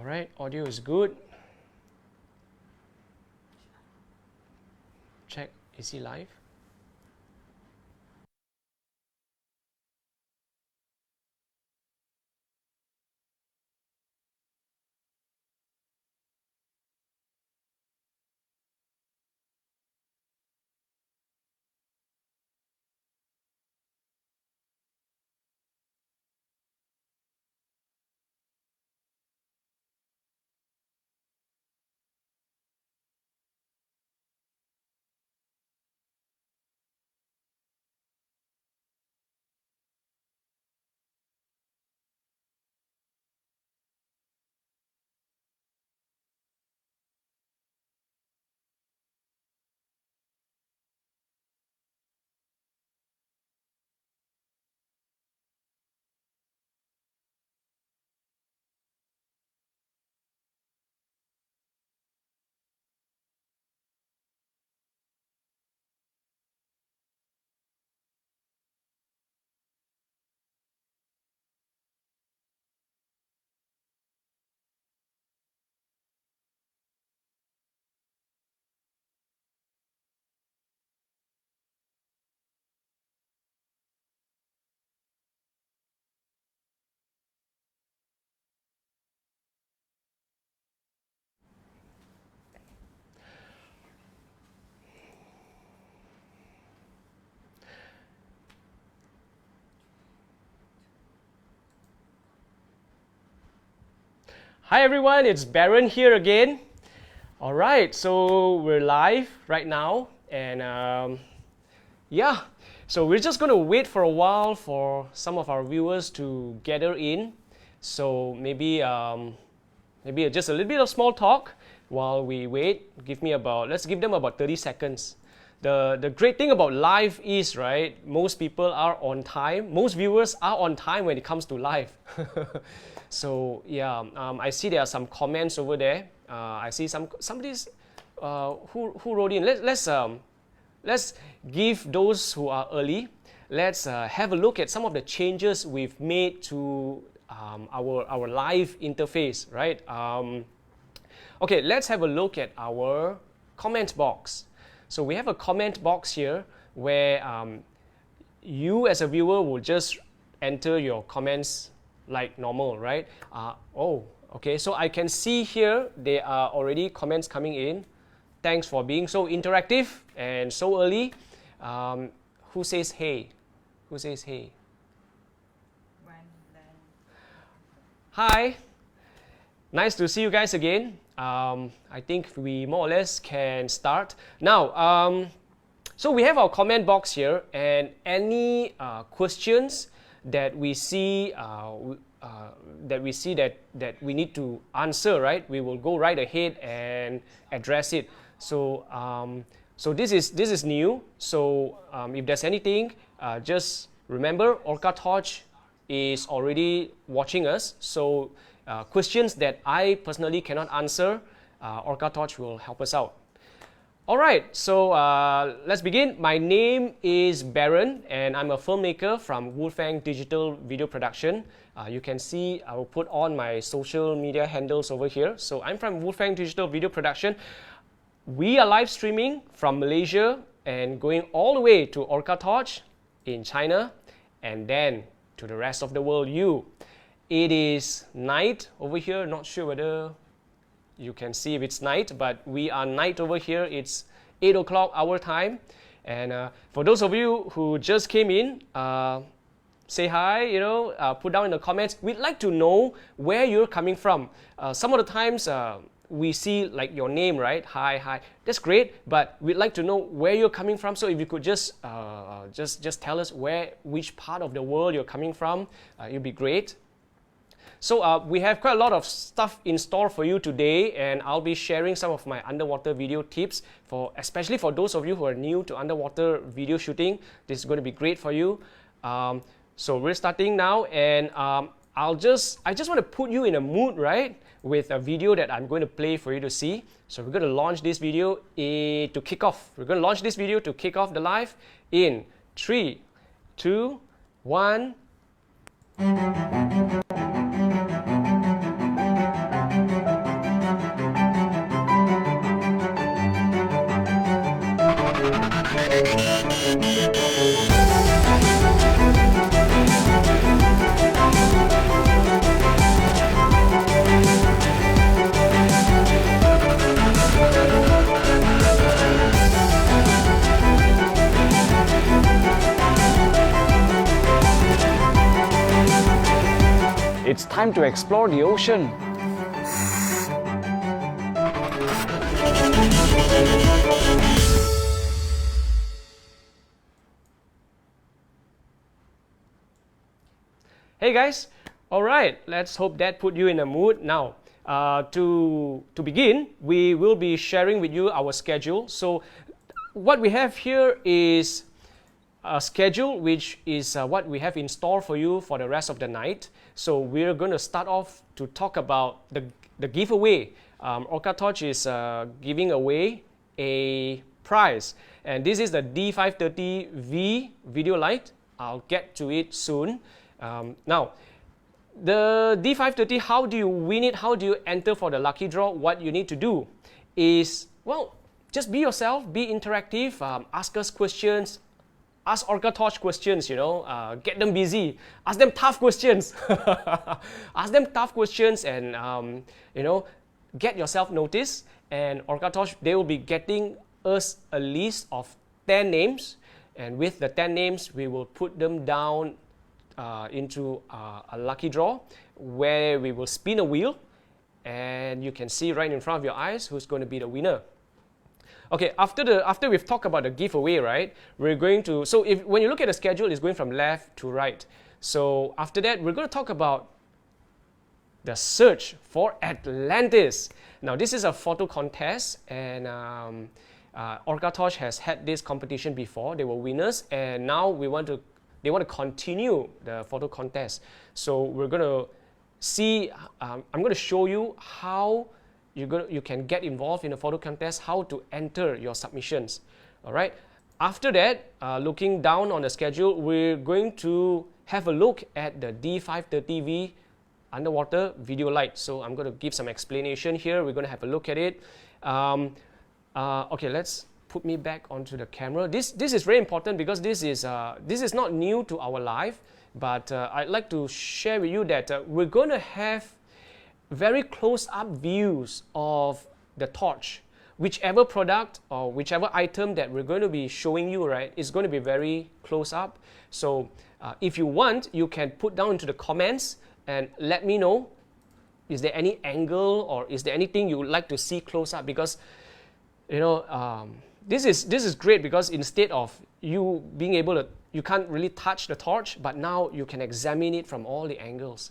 All right, audio is good. Check, is he live? Hi everyone, it's Baron here again. All right, so we're live right now, and yeah, so we're just going to wait for a while for some of our viewers to gather in. So maybe just a little bit of small talk while we wait. Let's give them about 30 seconds. The great thing about live is, right, most people are on time. Most viewers are on time when it comes to live. So yeah, I see there are some comments over there. I see somebody's who wrote in. Let's give those who are early. Let's have a look at some of the changes we've made to our live interface, right? Okay, let's have a look at our comment box. So we have a comment box here where you as a viewer will just enter your comments like normal, right? Okay, so I can see here there are already comments coming in. Thanks for being so interactive and so early. Who says hey? Who says hey? Hi, nice to see you guys again. I think we more or less can start now. So we have our comment box here, and any questions that we see that we need to answer, right? We will go right ahead and address it. So so this is new. So if there's anything, just remember OrcaTorch is already watching us. So questions that I personally cannot answer, OrcaTorch will help us out. All right, so let's begin. My name is Baron, and I'm a filmmaker from Wolfgang Digital Video Production. You can see I will put on my social media handles over here. So I'm from Wolfgang Digital Video Production. We are live streaming from Malaysia and going all the way to OrcaTorch in China, and then to the rest of the world. It is night over here. Not sure whether you can see if it's night, but we are night over here. It's 8 o'clock our time. And for those of you who just came in, say hi, put down in the comments. We'd like to know where you're coming from. Some of the times we see like your name, right? Hi. That's great, but we'd like to know where you're coming from. So if you could just tell us which part of the world you're coming from, it'd be great. So we have quite a lot of stuff in store for you today, and I'll be sharing some of my underwater video tips especially for those of you who are new to underwater video shooting. This is going to be great for you. So we're starting now, and I just want to put you in a mood, right, with a video that I'm going to play for you to see. So we're going to launch this video to kick off. We're going to launch this video to kick off the live in 3, 2, 1. It's time to explore the ocean. Hey guys, all right, let's hope that put you in a mood. Now, to begin, we will be sharing with you our schedule. So what we have here is a schedule which is what we have in store for you for the rest of the night. So we're going to start off to talk about the giveaway. OrcaTorch is giving away a prize, and this is the D530V video light. I'll get to it soon. Now, the D530, how do you win it? How do you enter for the lucky draw? What you need to do is, well, just be yourself, be interactive, ask us questions, ask OrcaTorch questions, you know, get them busy, ask them tough questions, ask them tough questions, and you know, get yourself noticed. And OrcaTorch, they will be getting us a list of 10 names, and with the 10 names, we will put them down into a lucky draw where we will spin a wheel, and you can see right in front of your eyes who's going to be the winner. Okay, after we've talked about the giveaway, right, we're going to, so when you look at the schedule, it's going from left to right. So after that, we're going to talk about the search for Atlantis. Now, this is a photo contest, and OrcaTorch has had this competition before. They were winners, and now they want to continue the photo contest. So we're going to see, I'm going to show you how you can get involved in a photo contest, how to enter your submissions. All right. After that, looking down on the schedule, we're going to have a look at the D530V underwater video light. So I'm going to give some explanation here. We're going to have a look at it. Okay, let's put me back onto the camera. This is very important because this is not new to our life, but I'd like to share with you that we're going to have very close-up views of the torch. Whichever product or whichever item that we're going to be showing you, right, is going to be very close-up. So if you want, you can put down into the comments and let me know, is there any angle or is there anything you would like to see close-up? Because, you know, this is great because instead of you being able to, you can't really touch the torch, but now you can examine it from all the angles.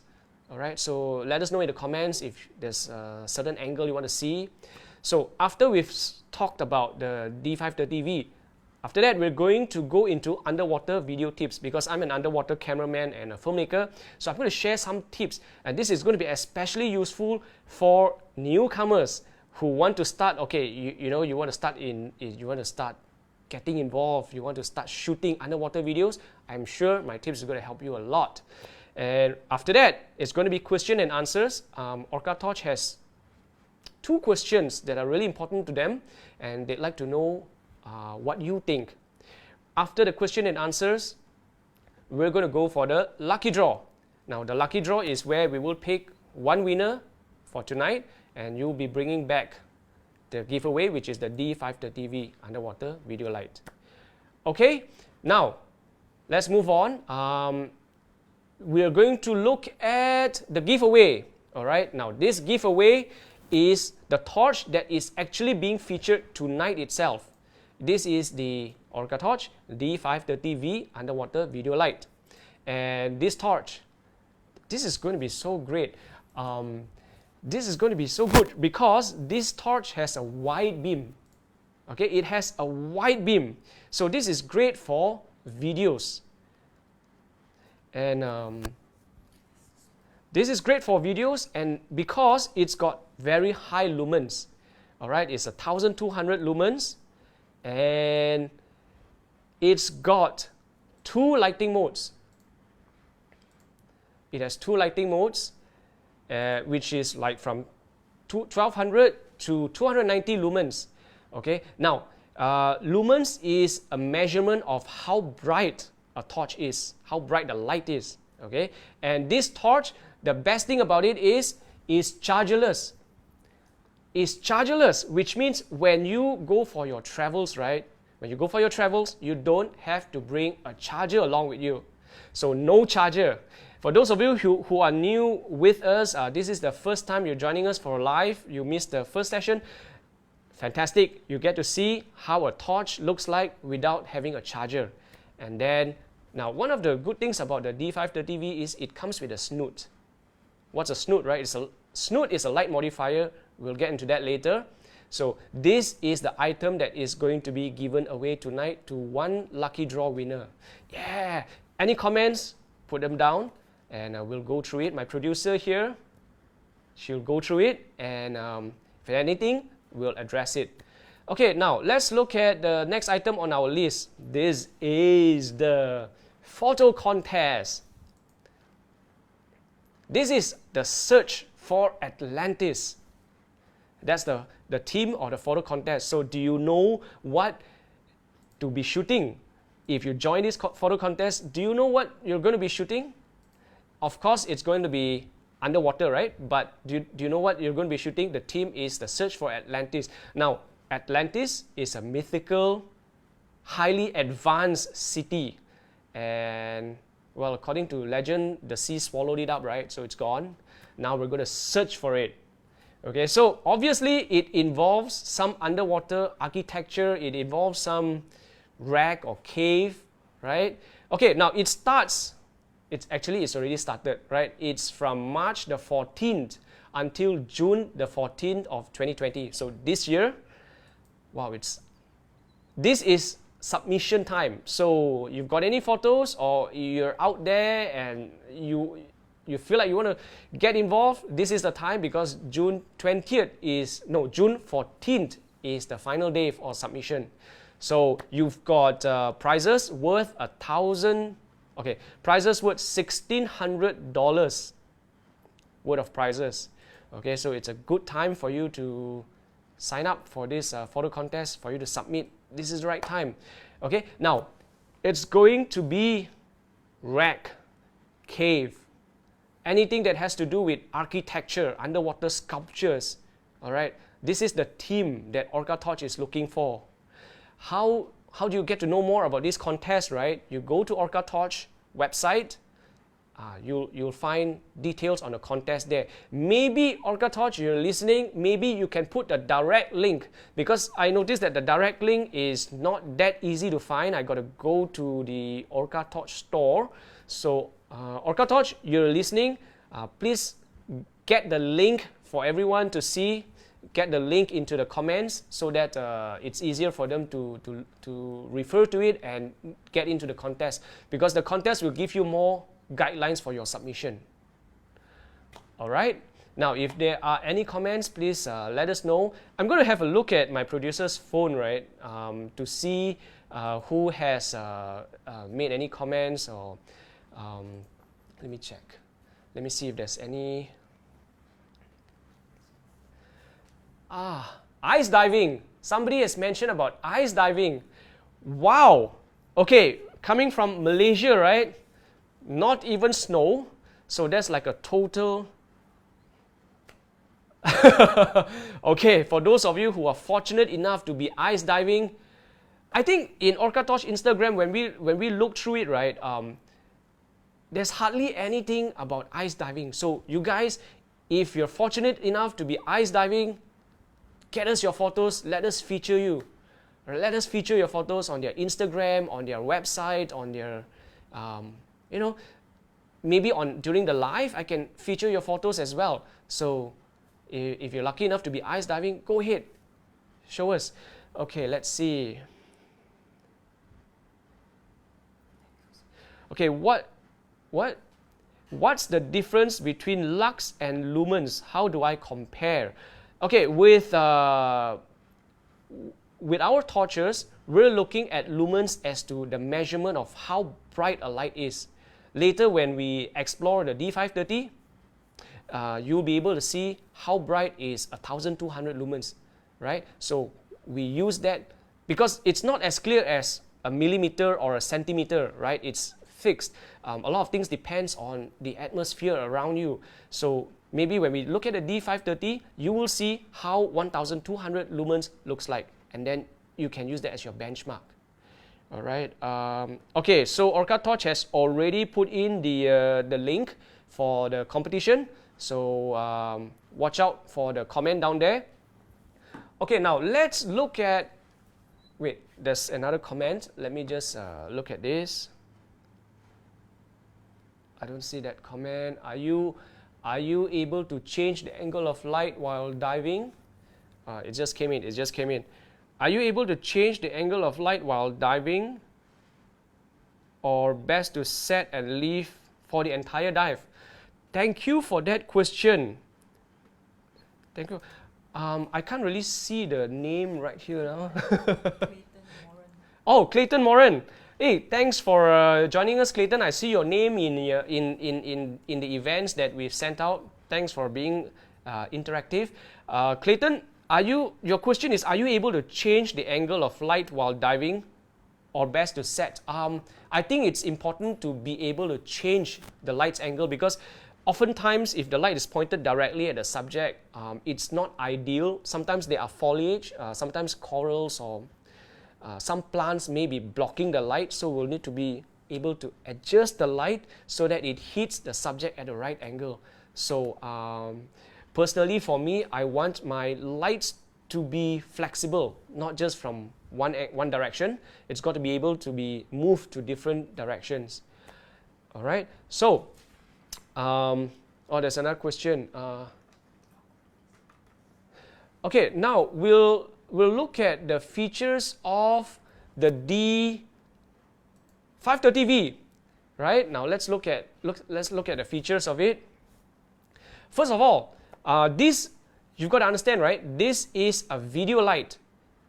All right, so let us know in the comments if there's a certain angle you want to see. So after we've talked about the D530V, after that we're going to go into underwater video tips because I'm an underwater cameraman and a filmmaker. So I'm going to share some tips, and this is going to be especially useful for newcomers who want to start. Okay, you know, you want to start getting involved, you want to start shooting underwater videos. I'm sure my tips are going to help you a lot. And after that, it's going to be question and answers. OrcaTorch has 2 questions that are really important to them, and they'd like to know what you think. After the question and answers, we're going to go for the lucky draw. Now, the lucky draw is where we will pick one winner for tonight, and you'll be bringing back the giveaway, which is the D530V underwater video light. Okay, now let's move on. We are going to look at the giveaway. All right, now this giveaway is the torch that is actually being featured tonight itself. This is the OrcaTorch D530V underwater video light, and this torch, this is going to be so great. This is going to be so good because this torch has a wide beam. Okay, it has a wide beam, so this is great for videos. And this is great for videos, and because it's got very high lumens. All right, it's 1200 lumens, and it's got 2 lighting modes. It has 2 lighting modes, which is like from 1200 to 290 lumens. Okay, now Lumens is a measurement of how bright a torch is, how bright the light is. Okay, and this torch, the best thing about it is chargerless. It's chargerless, which means when you go for your travels, right? When you go for your travels, you don't have to bring a charger along with you. So no charger. For those of you who are new with us, this is the first time you're joining us for live, you missed the first session, fantastic. You get to see how a torch looks like without having a charger. And then, now one of the good things about the D530V is it comes with a snoot. What's a snoot, right? Snoot is a light modifier. We'll get into that later. So this is the item that is going to be given away tonight to one lucky draw winner. Yeah! Any comments? Put them down and we'll go through it. My producer here, she'll go through it, and if anything, we'll address it. Okay, now let's look at the next item on our list. This is the photo contest. This is the search for Atlantis. That's the theme of the photo contest. So do you know what to be shooting? If you join this photo contest, do you know what you're going to be shooting? Of course, it's going to be underwater, right? But do you know what you're going to be shooting? The theme is the search for Atlantis. Now, Atlantis is a mythical, highly advanced city. And, well, according to legend, the sea swallowed it up, right? So it's gone. Now we're going to search for it. Okay, so obviously it involves some underwater architecture. It involves some wreck or cave, right? Okay, now it starts. It's already started, right? It's from March the 14th until June the 14th of 2020. So this year, wow, this is submission time. So you've got any photos, or you're out there and you feel like you want to get involved, this is the time, because June 14th is the final day for submission. So you've got prizes worth prizes worth $1,600 worth of prizes. Okay, so it's a good time for you to sign up for this photo contest, for you to submit. This is the right time. Okay, now it's going to be wreck, cave, anything that has to do with architecture, underwater sculptures. All right, this is the theme that OrcaTorch is looking for. How do you get to know more about this contest, right? You go to OrcaTorch website, you'll find details on the contest there. Maybe OrcaTorch, you're listening, maybe you can put a direct link, because I noticed that the direct link is not that easy to find. I got to go to the OrcaTorch store. So OrcaTorch, you're listening, please get the link for everyone to see. Get the link into the comments so that it's easier for them to refer to it and get into the contest, because the contest will give you more guidelines for your submission. All right. Now, if there are any comments, please let us know. I'm going to have a look at my producer's phone, right, to see who has made any comments, or let me check. Let me see if there's any. Ice diving. Somebody has mentioned about ice diving. Wow. Okay, coming from Malaysia, right? Not even snow. So that's like a total. Okay, for those of you who are fortunate enough to be ice diving, I think in OrcaTorch Instagram, when we look through it, right, there's hardly anything about ice diving. So you guys, if you're fortunate enough to be ice diving, get us your photos, let us feature you. Let us feature your photos on their Instagram, on their website, on their, maybe during the live, I can feature your photos as well. So if you're lucky enough to be ice diving, go ahead, show us. Okay, let's see. Okay, what's the difference between lux and lumens? How do I compare? Okay, with our torches, we're looking at lumens as to the measurement of how bright a light is. Later, when we explore the D530, you'll be able to see how bright is 1,200 lumens, right? So we use that because it's not as clear as a millimeter or a centimeter, right? It's fixed. A lot of things depends on the atmosphere around you. So maybe when we look at the D530, you will see how 1200 lumens looks like, and then you can use that as your benchmark. All right. Okay, so OrcaTorch has already put in the link for the competition. So watch out for the comment down there. Okay, now let's look at, wait, there's another comment. Let me just look at this. I don't see that comment. Are you able to change the angle of light while diving? It just came in. Are you able to change the angle of light while diving, or best to set and leave for the entire dive? Thank you for that question. Thank you. I can't really see the name right here now. Oh, Clayton Moran. Hey, thanks for joining us, Clayton. I see your name in the events that we've sent out. Thanks for being interactive. Clayton, your question is, are you able to change the angle of light while diving, or best to set? I think it's important to be able to change the light's angle, because oftentimes if the light is pointed directly at the subject, it's not ideal. Sometimes there are foliage, sometimes corals or some plants may be blocking the light, so we'll need to be able to adjust the light so that it hits the subject at the right angle. So personally for me, I want my lights to be flexible, not just from one direction. It's got to be able to be moved to different directions. All right, so there's another question. Okay, now we'll look at the features of the D530V. Right, now let's look at the features of it. First of all, this, you've got to understand, right? This is a video light.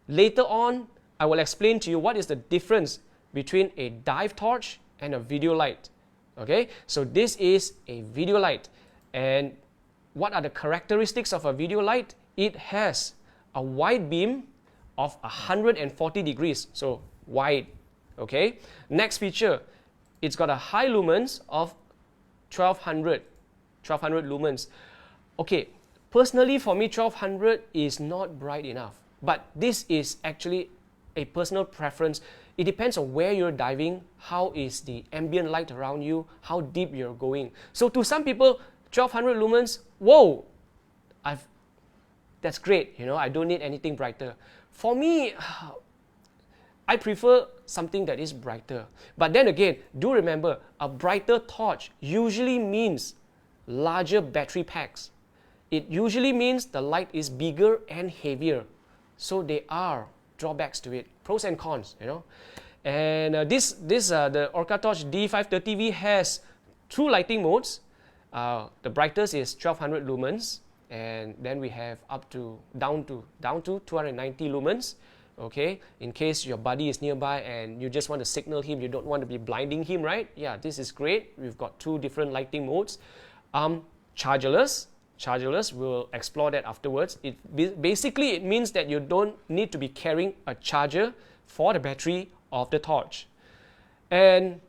Later on, I will explain to you what is the difference between a dive torch and a video light. Okay, so this is a video light, and what are the characteristics of a video light? It has a wide beam of 140 degrees, so wide. Okay, next feature, it's got a high lumens of 1200 lumens. Okay, personally for me 1200 is not bright enough, but this is actually a personal preference. It depends on where you're diving, how is the ambient light around you, how deep you're going. So to some people, 1200 lumens, whoa, that's great, you know, I don't need anything brighter. For me, I prefer something that is brighter. But then again, do remember, a brighter torch usually means larger battery packs. It usually means the light is bigger and heavier. So there are drawbacks to it, pros and cons, you know. And the OrcaTorch D530V has two lighting modes. The brightest is 1200 lumens, and then we have down to 290 lumens. Okay, in case your buddy is nearby and you just want to signal him, you don't want to be blinding him, right? Yeah, this is great. We've got two different lighting modes. Chargerless, we'll explore that afterwards. Basically, it means that you don't need to be carrying a charger for the battery of the torch. And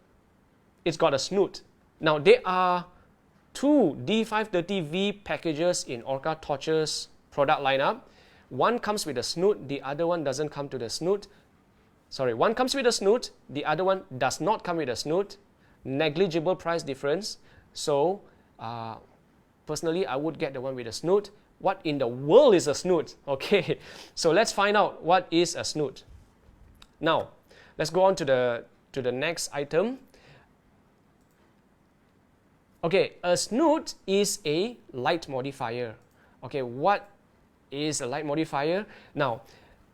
it's got a snoot. Now, there are two D530V packages in OrcaTorch's product lineup. One comes with a snoot, the other one doesn't come to the snoot. Sorry, one comes with a snoot, the other one does not come with a snoot. Negligible price difference. So, personally, I would get the one with a snoot. What in the world is a snoot? Okay, so let's find out what is a snoot. Now, let's go on to the next item. Okay, a snoot is a light modifier. Okay, what is a light modifier? Now,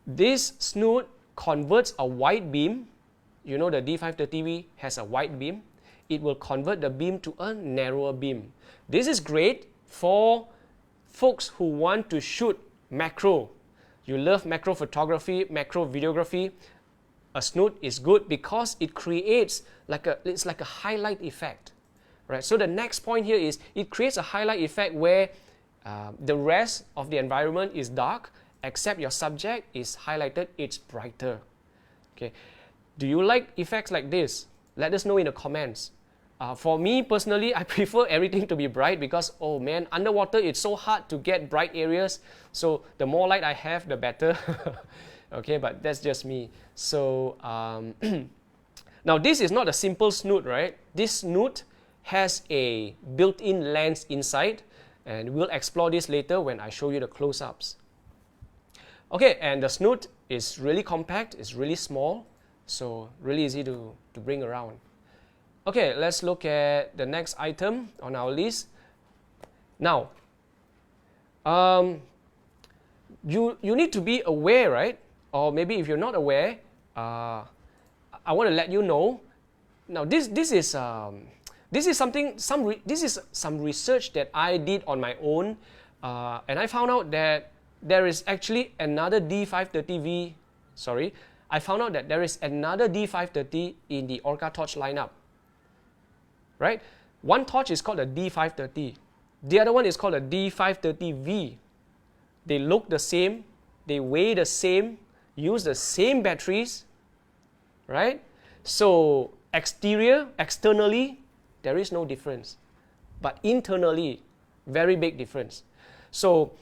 this snoot converts a wide beam. You know the D530V has a wide beam. It will convert the beam to a narrower beam. This is great for folks who want to shoot macro. You love macro photography, macro videography. A snoot is good because it creates it's like a highlight effect. Right? So the next point here is it creates a highlight effect where the rest of the environment is dark, except your subject is highlighted, it's brighter. Okay, do you like effects like this? Let us know in the comments. For me personally, I prefer everything to be bright because, oh man, underwater it's so hard to get bright areas. So the more light I have, the better. Okay, but that's just me. So now this is not a simple snoot, right? This snoot has a built-in lens inside, and we'll explore this later when I show you the close-ups. Okay, and the snoot is really compact, it's really small, so really easy to bring around. Okay, let's look at the next item on our list. Now, you need to be aware, right? Or maybe if you're not aware, I want to let you know. Now, this is some research that I did on my own, and I found out that there is actually another D530V. Sorry, I found out that there is another D530 in the OrcaTorch lineup. Right? One torch is called a D530. The other one is called a D530V. They look the same, they weigh the same, use the same batteries, right? So externally, there is no difference. But internally, very big difference. So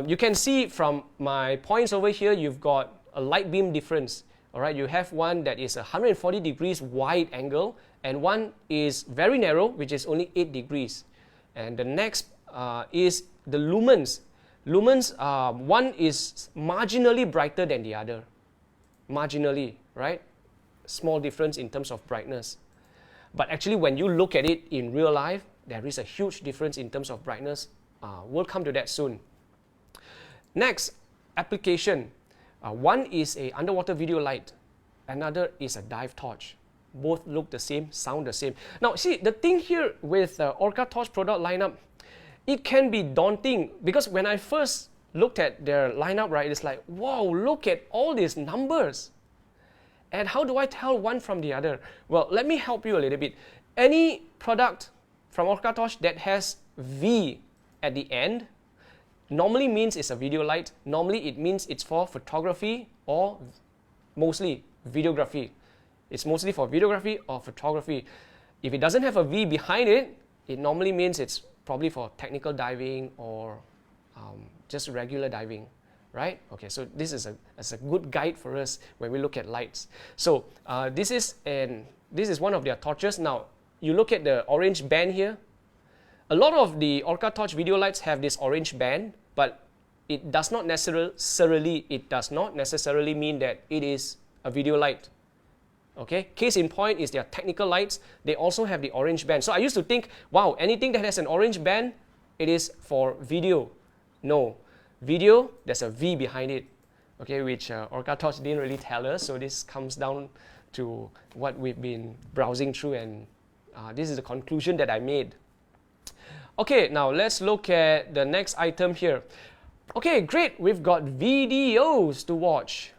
you can see from my points over here, you've got a light beam difference. All right, you have one that is 140 degrees wide angle, and one is very narrow, which is only 8 degrees. And the next is the lumens. Lumens, one is marginally brighter than the other. Marginally, right? Small difference in terms of brightness. But actually, when you look at it in real life, there is a huge difference in terms of brightness. We'll come to that soon. Next, application. One is a underwater video light, another is a dive torch. Both look the same, sound the same. Now, see, the thing here with OrcaTorch product lineup, it can be daunting because when I first looked at their lineup, right, it's like, wow, look at all these numbers. And how do I tell one from the other? Well, let me help you a little bit. Any product from OrcaTorch that has V at the end normally means it's a video light. Normally it means it's for photography or mostly videography. It's mostly for videography or photography. If it doesn't have a V behind it, it normally means it's probably for technical diving or just regular diving, right? Okay, so this is a good guide for us when we look at lights. So this is one of their torches. Now you look at the orange band here. A lot of the OrcaTorch video lights have this orange band, but it does not necessarily mean that it is a video light. Okay, case in point is their technical lights. They also have the orange band. So I used to think, wow, anything that has an orange band, it is for video. No, video, there's a V behind it. Okay, which OrcaTorch didn't really tell us. So this comes down to what we've been browsing through, and this is the conclusion that I made. Okay, now let's look at the next item here. Okay, great, we've got videos to watch.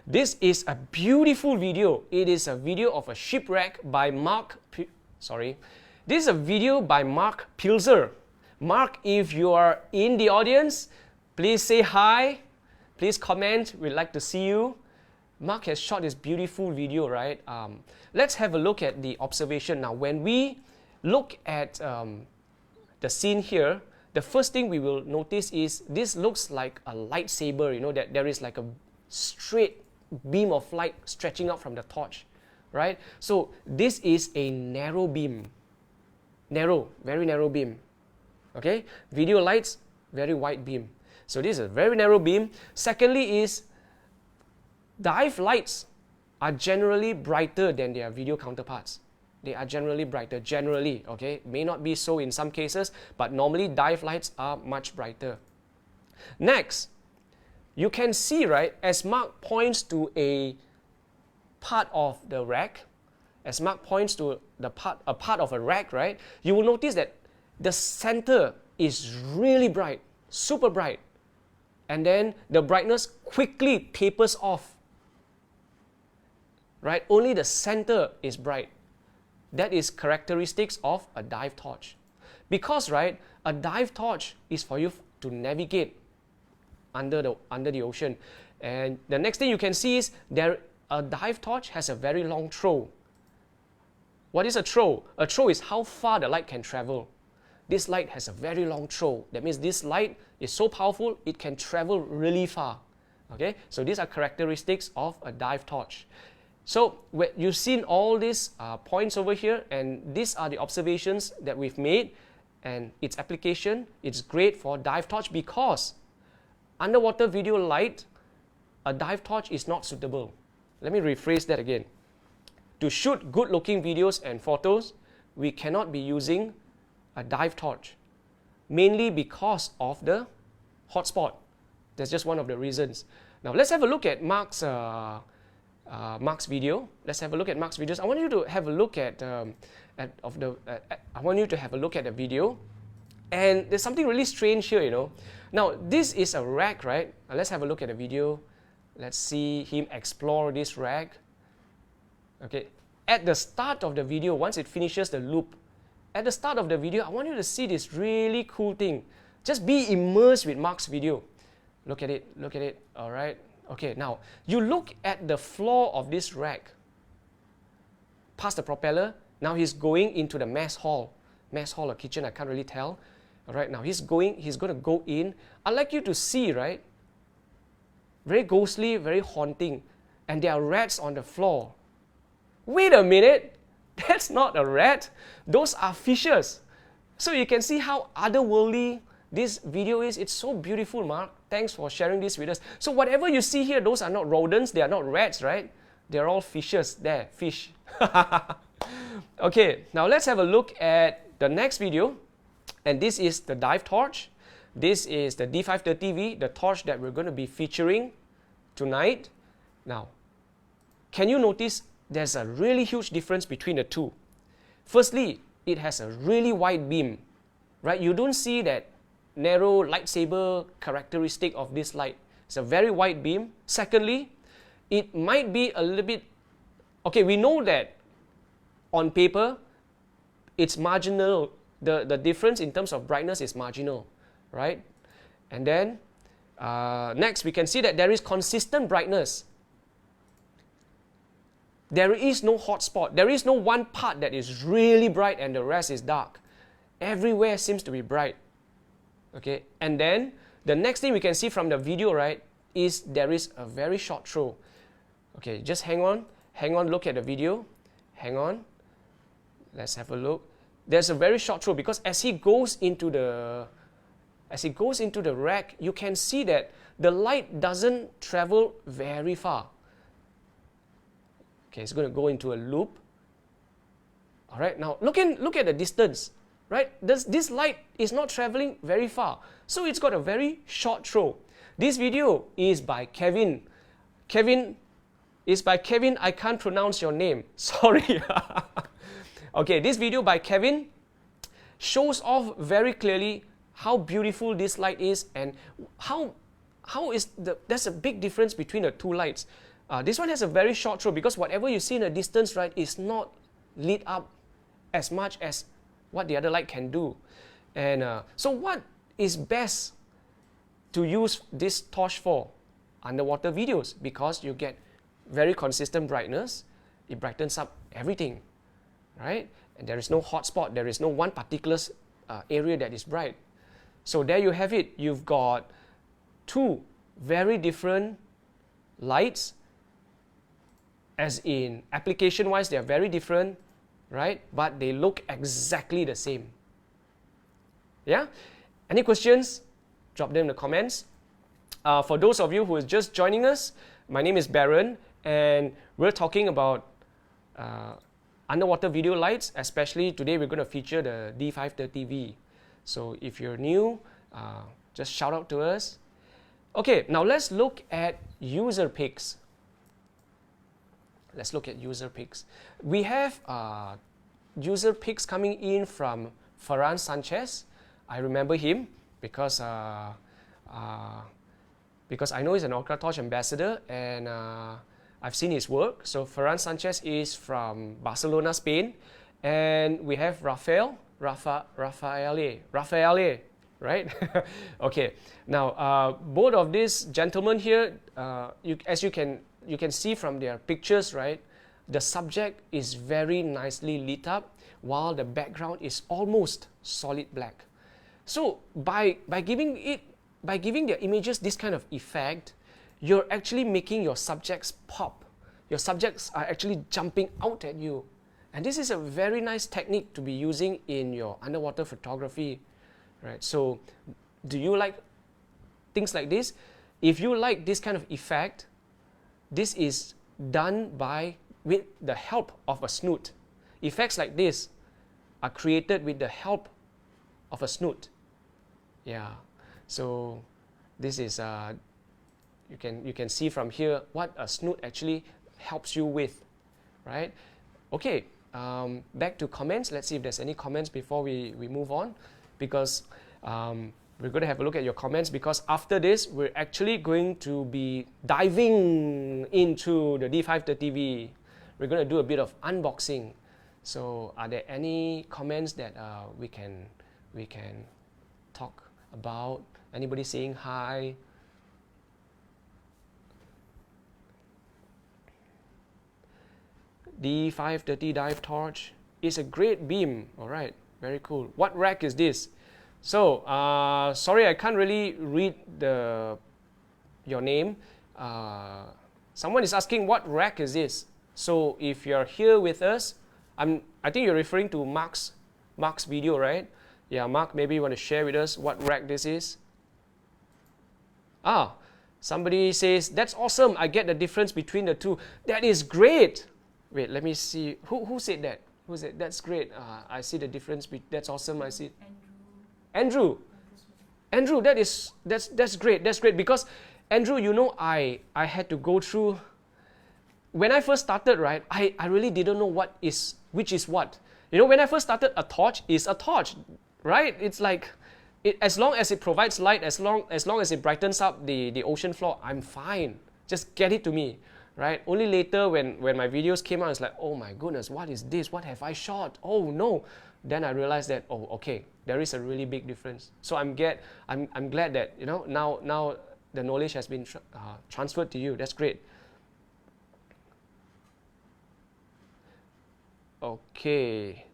This is a beautiful video. It is a video of a shipwreck by This is a video by Mark Pilzer. Mark, if you are in the audience, please say hi. Please comment. We'd like to see you. Mark has shot this beautiful video, right? Let's have a look at the observation. Now, when we look at the scene here, the first thing we will notice is this looks like a lightsaber, you know, that there is like a straight beam of light stretching out from the torch, right? So this is a narrow beam. Narrow, very narrow beam. Okay? Video lights, very wide beam. So this is a very narrow beam. Secondly is dive lights are generally brighter than their video counterparts. They are generally brighter, generally, okay? May not be so in some cases, but normally dive lights are much brighter. Next, you can see, right, as Mark points to a part of the rack, a part of a rack, right, you will notice that the center is really bright, super bright. And then the brightness quickly tapers off, right? Only the center is bright. That is characteristics of a dive torch. Because, right, a dive torch is for you to navigate under the ocean. And the next thing you can see is a dive torch has a very long throw. What is a throw? A throw is how far the light can travel. This light has a very long throw. That means this light is so powerful, it can travel really far. Okay, so these are characteristics of a dive torch. So you've seen all these points over here, and these are the observations that we've made, and its application. It's great for dive torch because underwater video light, a dive torch is not suitable. Let me rephrase that again. To shoot good looking videos and photos, we cannot be using a dive torch, mainly because of the hotspot. That's just one of the reasons. Now let's have a look at Mark's video. Let's have a look at Mark's videos. I want you to have a look at the video, and there's something really strange here, you know. Now this is a rack, right? Now, let's have a look at the video. Let's see him explore this rack. Okay, at the start of the video, once it finishes the loop, at the start of the video, I want you to see this really cool thing. Just be immersed with Mark's video. Look at it, all right? Okay, now, you look at the floor of this rack. Past the propeller, now he's going into the mess hall. Mess hall or kitchen, I can't really tell. All right, now he's going to go in. I'd like you to see, right? Very ghostly, very haunting. And there are rats on the floor. Wait a minute, that's not a rat. Those are fishes. So you can see how otherworldly this video is. It's so beautiful, Mark. Thanks for sharing this with us. So whatever you see here, those are not rodents, they are not rats, right? They're all fishes. There, fish. Okay, now let's have a look at the next video. And this is the dive torch. This is the D530V, the torch that we're going to be featuring tonight. Now, can you notice there's a really huge difference between the two? Firstly, it has a really wide beam, right? You don't see that narrow lightsaber characteristic of this light. It's a very wide beam. Secondly, it might be a little bit, okay, we know that on paper, it's marginal. The difference in terms of brightness is marginal, right? And then, next, we can see that there is consistent brightness. There is no hot spot. There is no one part that is really bright and the rest is dark. Everywhere seems to be bright. Okay, and then the next thing we can see from the video, right, is there is a very short throw. Okay, just hang on, look at the video. Hang on. Let's have a look. There's a very short throw because as he goes into the rack, you can see that the light doesn't travel very far. Okay, it's going to go into a loop. All right, now look at the distance, right? This light is not traveling very far, so it's got a very short throw. This video is by Kevin. I can't pronounce your name. Sorry. Okay, this video by Kevin shows off very clearly how beautiful this light is and there's a big difference between the two lights. This one has a very short throw because whatever you see in the distance, right, is not lit up as much as what the other light can do. And so what is best to use this torch for? Underwater videos, because you get very consistent brightness. It brightens up everything, right? And there is no hot spot. There is no one particular area that is bright. So there you have it. You've got two very different lights. As in application-wise, they are very different, right? But they look exactly the same. Yeah? Any questions? Drop them in the comments. For those of you who is just joining us, my name is Baron, and we're talking about underwater video lights. Especially today, we're going to feature the D530V. So if you're new, just shout out to us. Okay, now let's look at user picks. Let's look at user picks. We have user picks coming in from Ferran Sanchez. I remember him because I know he's an OrcaTorch ambassador and I've seen his work. So Ferran Sanchez is from Barcelona, Spain. And we have Rafael. right? Okay, now both of these gentlemen here, as you can see from their pictures, right? The subject is very nicely lit up while the background is almost solid black. So by giving their images this kind of effect, you're actually making your subjects pop. Your subjects are actually jumping out at you. And this is a very nice technique to be using in your underwater photography, right? So do you like things like this? If you like this kind of effect, this is done with the help of a snoot. Effects like this are created with the help of a snoot. Yeah, so this is you can see from here what a snoot actually helps you with, right? Okay, back to comments. Let's see if there's any comments before we move on, because we're going to have a look at your comments, because after this we're actually going to be diving into the D530V. We're going to do a bit of unboxing. So are there any comments that we can talk about? Anybody saying hi? D530 dive torch is a great beam. All right, very cool. What rack is this? So sorry, I can't really read your name. Someone is asking what rack is this. So if you're here with us, I think you're referring to Mark's video, right? Yeah, Mark, maybe you want to share with us what rack this is. Ah, somebody says, that's awesome. I get the difference between the two. That is great. Wait, let me see. Who said that? Who said that's great? I see the difference. That's awesome. I see. Andrew. Andrew, that's great. That's great, because Andrew, you know, I had to go through. When I first started, right, I really didn't know which is what. You know, when I first started, a torch is a torch, right? It's like, as long as it provides light, as long as it brightens up the ocean floor, I'm fine. Just get it to me, right? Only later when my videos came out, it's like, oh my goodness, what is this? What have I shot? Oh no. Then I realized that, oh, okay, there is a really big difference. So I'm glad that, you know, now the knowledge has been transferred to you. That's great. Okay,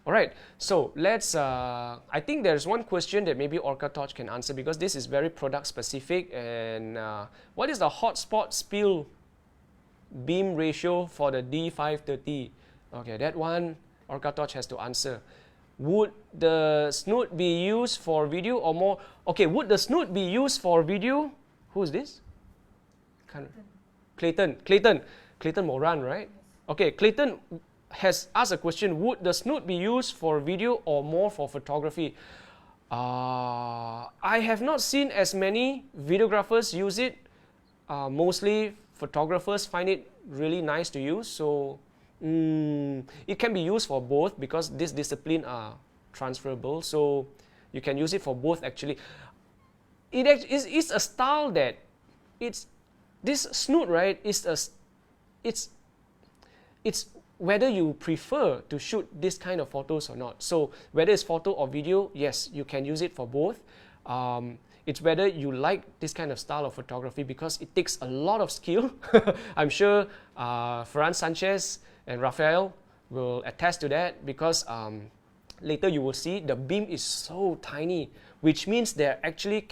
all right, so let's, I think there's one question that maybe OrcaTorch can answer, because this is very product specific. And what is the hotspot spill beam ratio for the D530? Okay, that one OrcaTorch has to answer. Would the snoot be used for video or more? Okay, would the snoot be used for video? Who's this? Clayton Moran, right? Okay, Clayton has asked a question, would the snoot be used for video or more for photography? I have not seen as many videographers use it. Mostly photographers find it really nice to use. So it can be used for both, because this discipline are transferable. So you can use it for both actually. It's a style that, this snoot, right, it's whether you prefer to shoot this kind of photos or not. So whether it's photo or video, yes, you can use it for both. It's whether you like this kind of style of photography, because it takes a lot of skill. I'm sure Ferran Sanchez and Rafael will attest to that, because later you will see the beam is so tiny, which means they're actually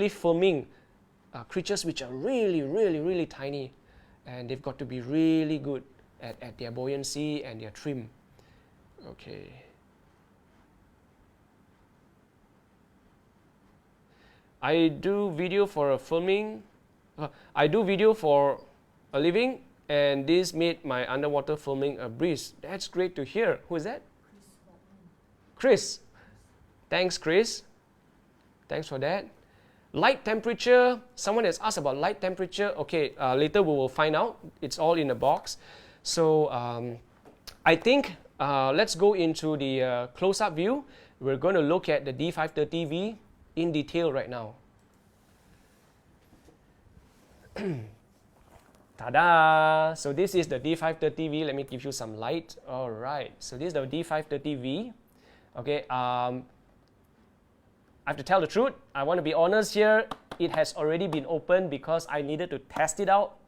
filming creatures which are really, really, really tiny. And they've got to be really good at their buoyancy and their trim. Okay. I do video for I do video for a living, and this made my underwater filming a breeze. That's great to hear. Who is that? Chris. Thanks, Chris. Thanks for that. Light temperature. Someone has asked about light temperature. Okay, later we will find out. It's all in a box. So I think let's go into the close-up view. We're going to look at the D530V in detail right now. Ta-da! So this is the D530V. Let me give you some light. All right. So this is the D530V. Okay. I have to tell the truth. I want to be honest here. It has already been opened because I needed to test it out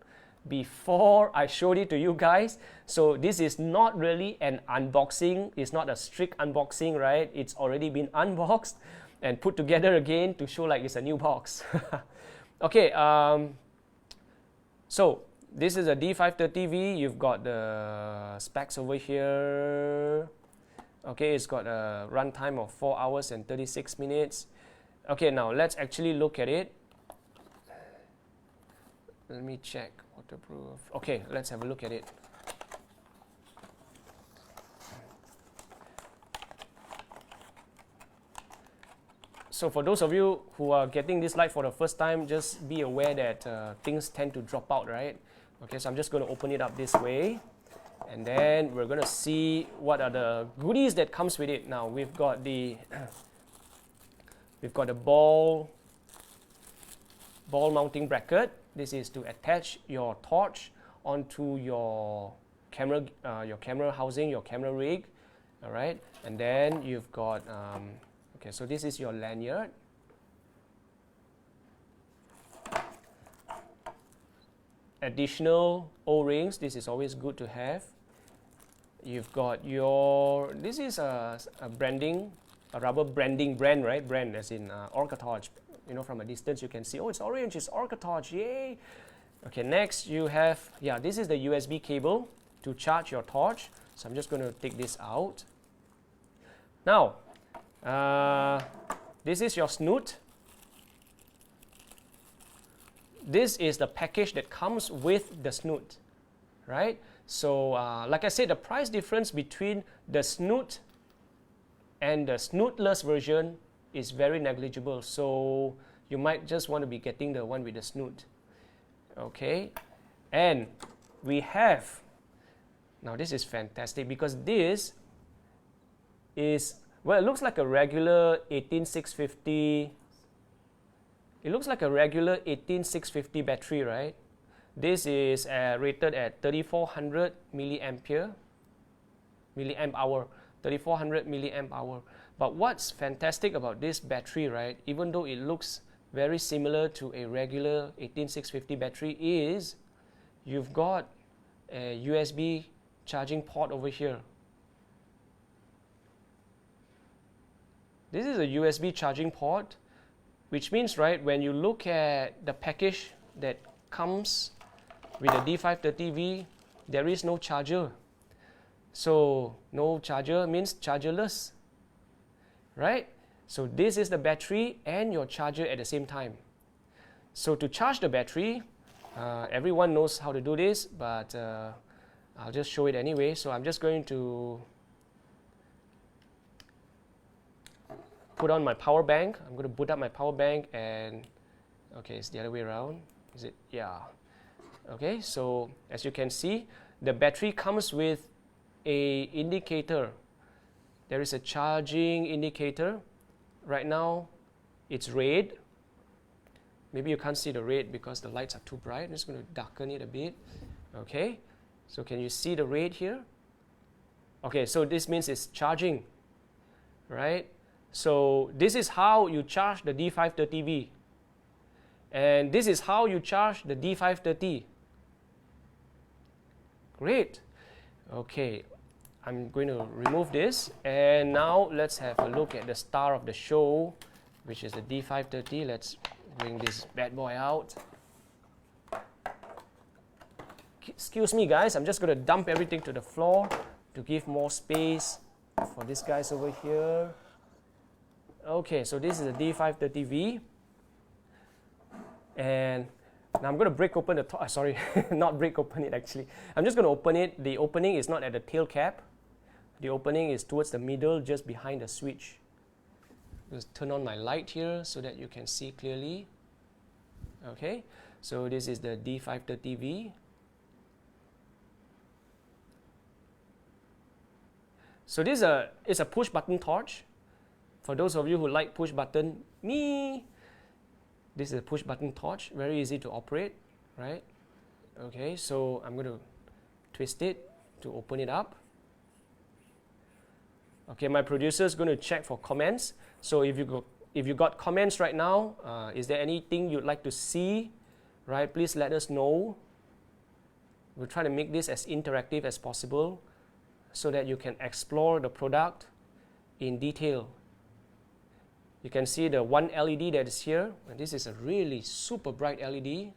before I showed it to you guys. So this is not really an unboxing. It's not a strict unboxing, right? It's already been unboxed and put together again to show like it's a new box. Okay, so this is a D530V. You've got the specs over here. Okay, it's got a runtime of 4 hours and 36 minutes. Okay, now let's actually look at it. Let me check. Waterproof. Okay, let's have a look at it. So for those of you who are getting this light for the first time, just be aware that things tend to drop out, right? Okay, so I'm just going to open it up this way, and then we're going to see what are the goodies that comes with it. Now we've got the ball mounting bracket. This is to attach your torch onto your camera housing, your camera rig. All right, and then you've got okay, so this is your lanyard. Additional O-rings, this is always good to have. You've got your, this is a rubber branding brand, right? Brand as in OrcaTorch. You know, from a distance you can see, oh, it's orange, it's OrcaTorch, yay! Okay, next you have, yeah, this is the USB cable to charge your torch. So I'm just going to take this out. Now, this is your snoot. This is the package that comes with the snoot, right? So, like I said, the price difference between the snoot and the snootless version is very negligible. So, you might just want to be getting the one with the snoot. Okay, and we have, now this is fantastic because this is, well, it looks like a regular 18650. It looks like a regular 18650 battery, right? This is rated at 3400 milliamp hour, 3400 milliamp hour. But what's fantastic about this battery, right? Even though it looks very similar to a regular 18650 battery, is you've got a USB charging port over here. This is a USB charging port, which means, right, when you look at the package that comes with the D530V, there is no charger. So no charger means chargerless, right? So this is the battery and your charger at the same time. So to charge the battery, everyone knows how to do this, but I'll just show it anyway. So I'm just going to put on my power bank. I'm going to boot up my power bank, and okay, it's the other way around. Is it? Yeah. Okay, so as you can see, the battery comes with a indicator. There is a charging indicator. Right now, it's red. Maybe you can't see the red because the lights are too bright. I'm just going to darken it a bit. Okay, so can you see the red here? Okay, so this means it's charging, right? So this is how you charge the D530V. And this is how you charge the D530. Great. Okay, I'm going to remove this. And now let's have a look at the star of the show, which is the D530. Let's bring this bad boy out. Excuse me, guys. I'm just going to dump everything to the floor to give more space for these guys over here. Okay, so this is the D530V, and now I'm going to break open the top. Sorry, not break open it actually. I'm just going to open it. The opening is not at the tail cap. The opening is towards the middle, just behind the switch. Just turn on my light here so that you can see clearly. Okay, so this is the D530V. So this is a push button torch. For those of you who like push button, this is a push button torch, very easy to operate, right? Okay, so I'm going to twist it to open it up. Okay, my producer is going to check for comments. So if you if you got comments right now, is there anything you'd like to see, right? Please let us know. We'll try to make this as interactive as possible so that you can explore the product in detail. You can see the one LED that is here, and this is a really super bright LED.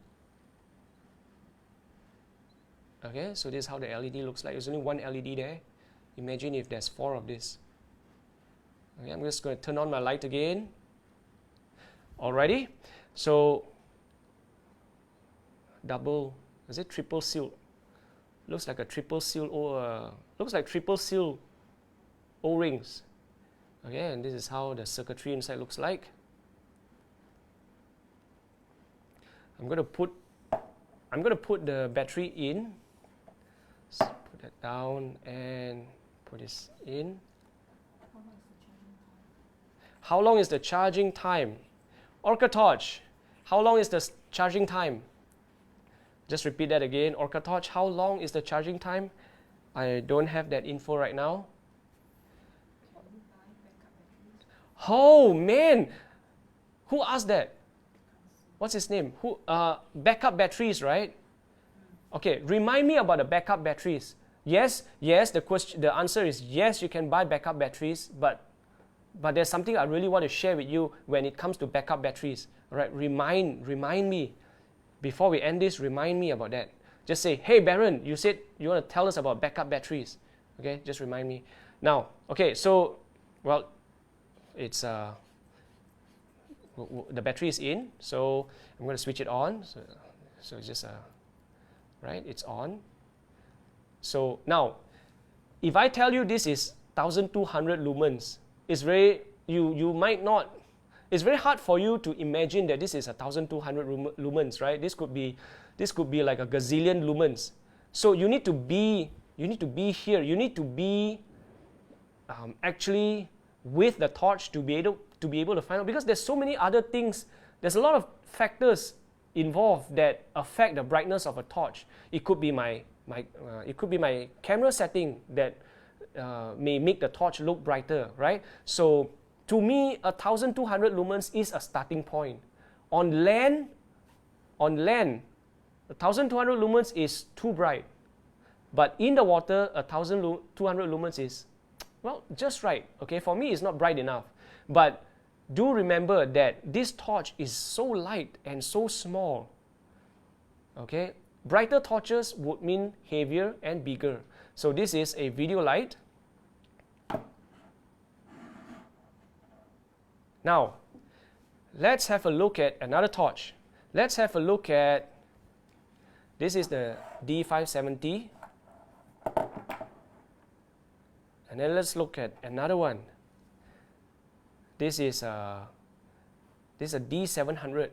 Okay, so this is how the LED looks like. There's only one LED there. Imagine if there's 4 of this. Okay, I'm just going to turn on my light again. Alrighty, so double, is it triple seal? Looks like a triple seal, or looks like triple seal O-rings. Okay, and this is how the circuitry inside looks like. I'm going to put the battery in. So put that down and put this in. How long is the charging time? OrcaTorch, how long is the charging time? Just repeat that again. OrcaTorch, how long is the charging time? I don't have that info right now. Oh man, who asked that? What's his name? Who? Backup batteries, right? Okay, remind me about the backup batteries. Yes, the answer is yes, you can buy backup batteries, but there's something I really want to share with you when it comes to backup batteries. All right, remind me. Before we end this, remind me about that. Just say, hey Baron, you said you want to tell us about backup batteries. Okay, just remind me. Now, okay, so, well, it's, the battery is in, so I'm going to switch it on. So it's just, right, it's on. So now, if I tell you this is 1200 lumens, it's very, you might not, it's very hard for you to imagine that this is 1200 lumens, right? This could be like a gazillion lumens. So you need to be here. You need to be actually with the torch to be able to find out, because there's so many other things. There's a lot of factors involved that affect the brightness of a torch. It could be my camera setting that may make the torch look brighter, right? So to me, 1200 lumens is a starting point. On land, 1200 lumens is too bright. But in the water, 1200 lumens is, well, just right. Okay, for me, it's not bright enough. But do remember that this torch is so light and so small. Okay, brighter torches would mean heavier and bigger. So this is a video light. Now, let's have a look at another torch. Let's have a look at, this is the D570. And then let's look at another one. This is a D700.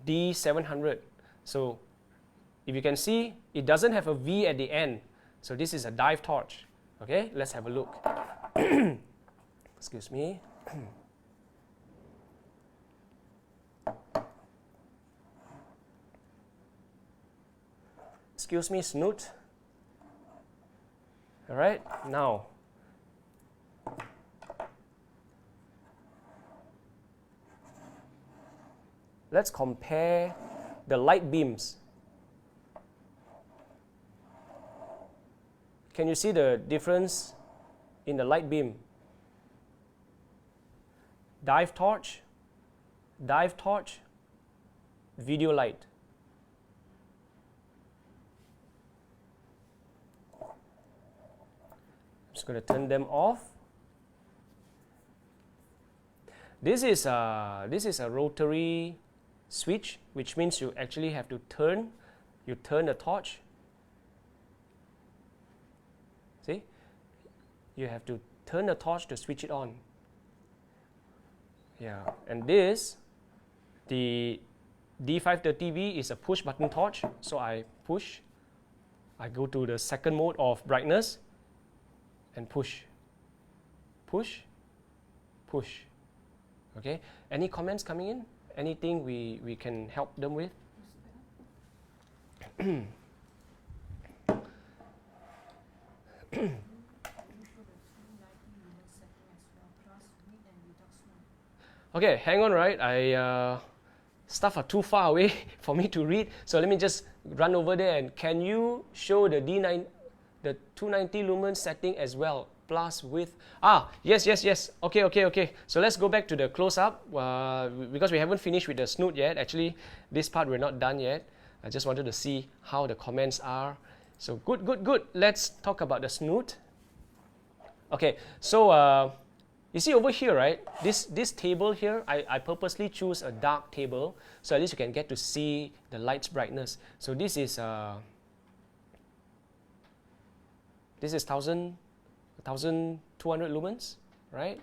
D700. So if you can see, it doesn't have a V at the end. So this is a dive torch. Okay, let's have a look. Excuse me. Excuse me, Snoot. All right, now let's compare the light beams. Can you see the difference in the light beam? Dive torch, video light. I'm just going to turn them off. This is a rotary switch, which means you actually have to turn the torch. See? You have to turn the torch to switch it on. Yeah, and this, the D530V is a push button torch. So I push, I go to the second mode of brightness and push, push, push. Okay, any comments coming in? Anything we can help them with? Okay, hang on, right? Stuff are too far away for me to read, so let me just run over there. And can you show the the 290 lumen setting as well, plus with yes. Okay, so let's go back to the close-up because we haven't finished with the snoot yet. Actually, this part we're not done yet. I just wanted to see how the comments are. So good. Let's talk about the snoot. Okay, so you see over here, right? This table here, I purposely choose a dark table so at least you can get to see the light's brightness. So this is 1200 lumens, right?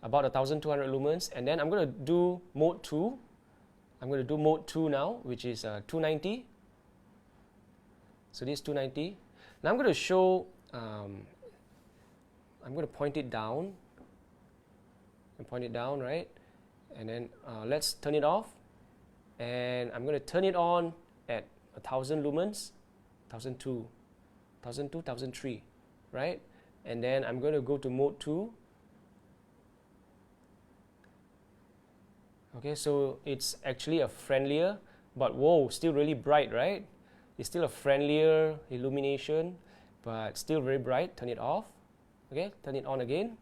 About 1200 lumens, and then I'm going to do mode 2. I'm going to do mode 2 now, which is 290. So this is 290. Now I'm going to show, I'm going to point it down. Right? And then let's turn it off. And I'm going to turn it on at 1000 lumens, 1002, 1003, right? And then I'm going to go to mode 2. Okay, so it's actually a friendlier, but whoa, still really bright, right? It's still a friendlier illumination, but still very bright. Turn it off. Okay, turn it on again.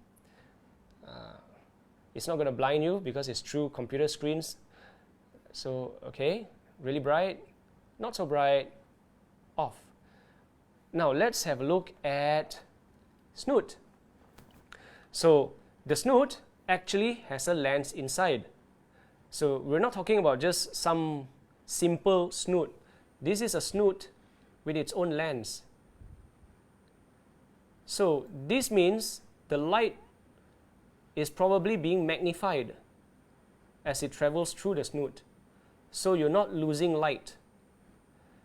It's not going to blind you because it's through computer screens. So, okay, really bright, not so bright, off. Now, let's have a look at snoot. So, the snoot actually has a lens inside. So, we're not talking about just some simple snoot. This is a snoot with its own lens. So, this means the light is probably being magnified as it travels through the snoot. So you're not losing light.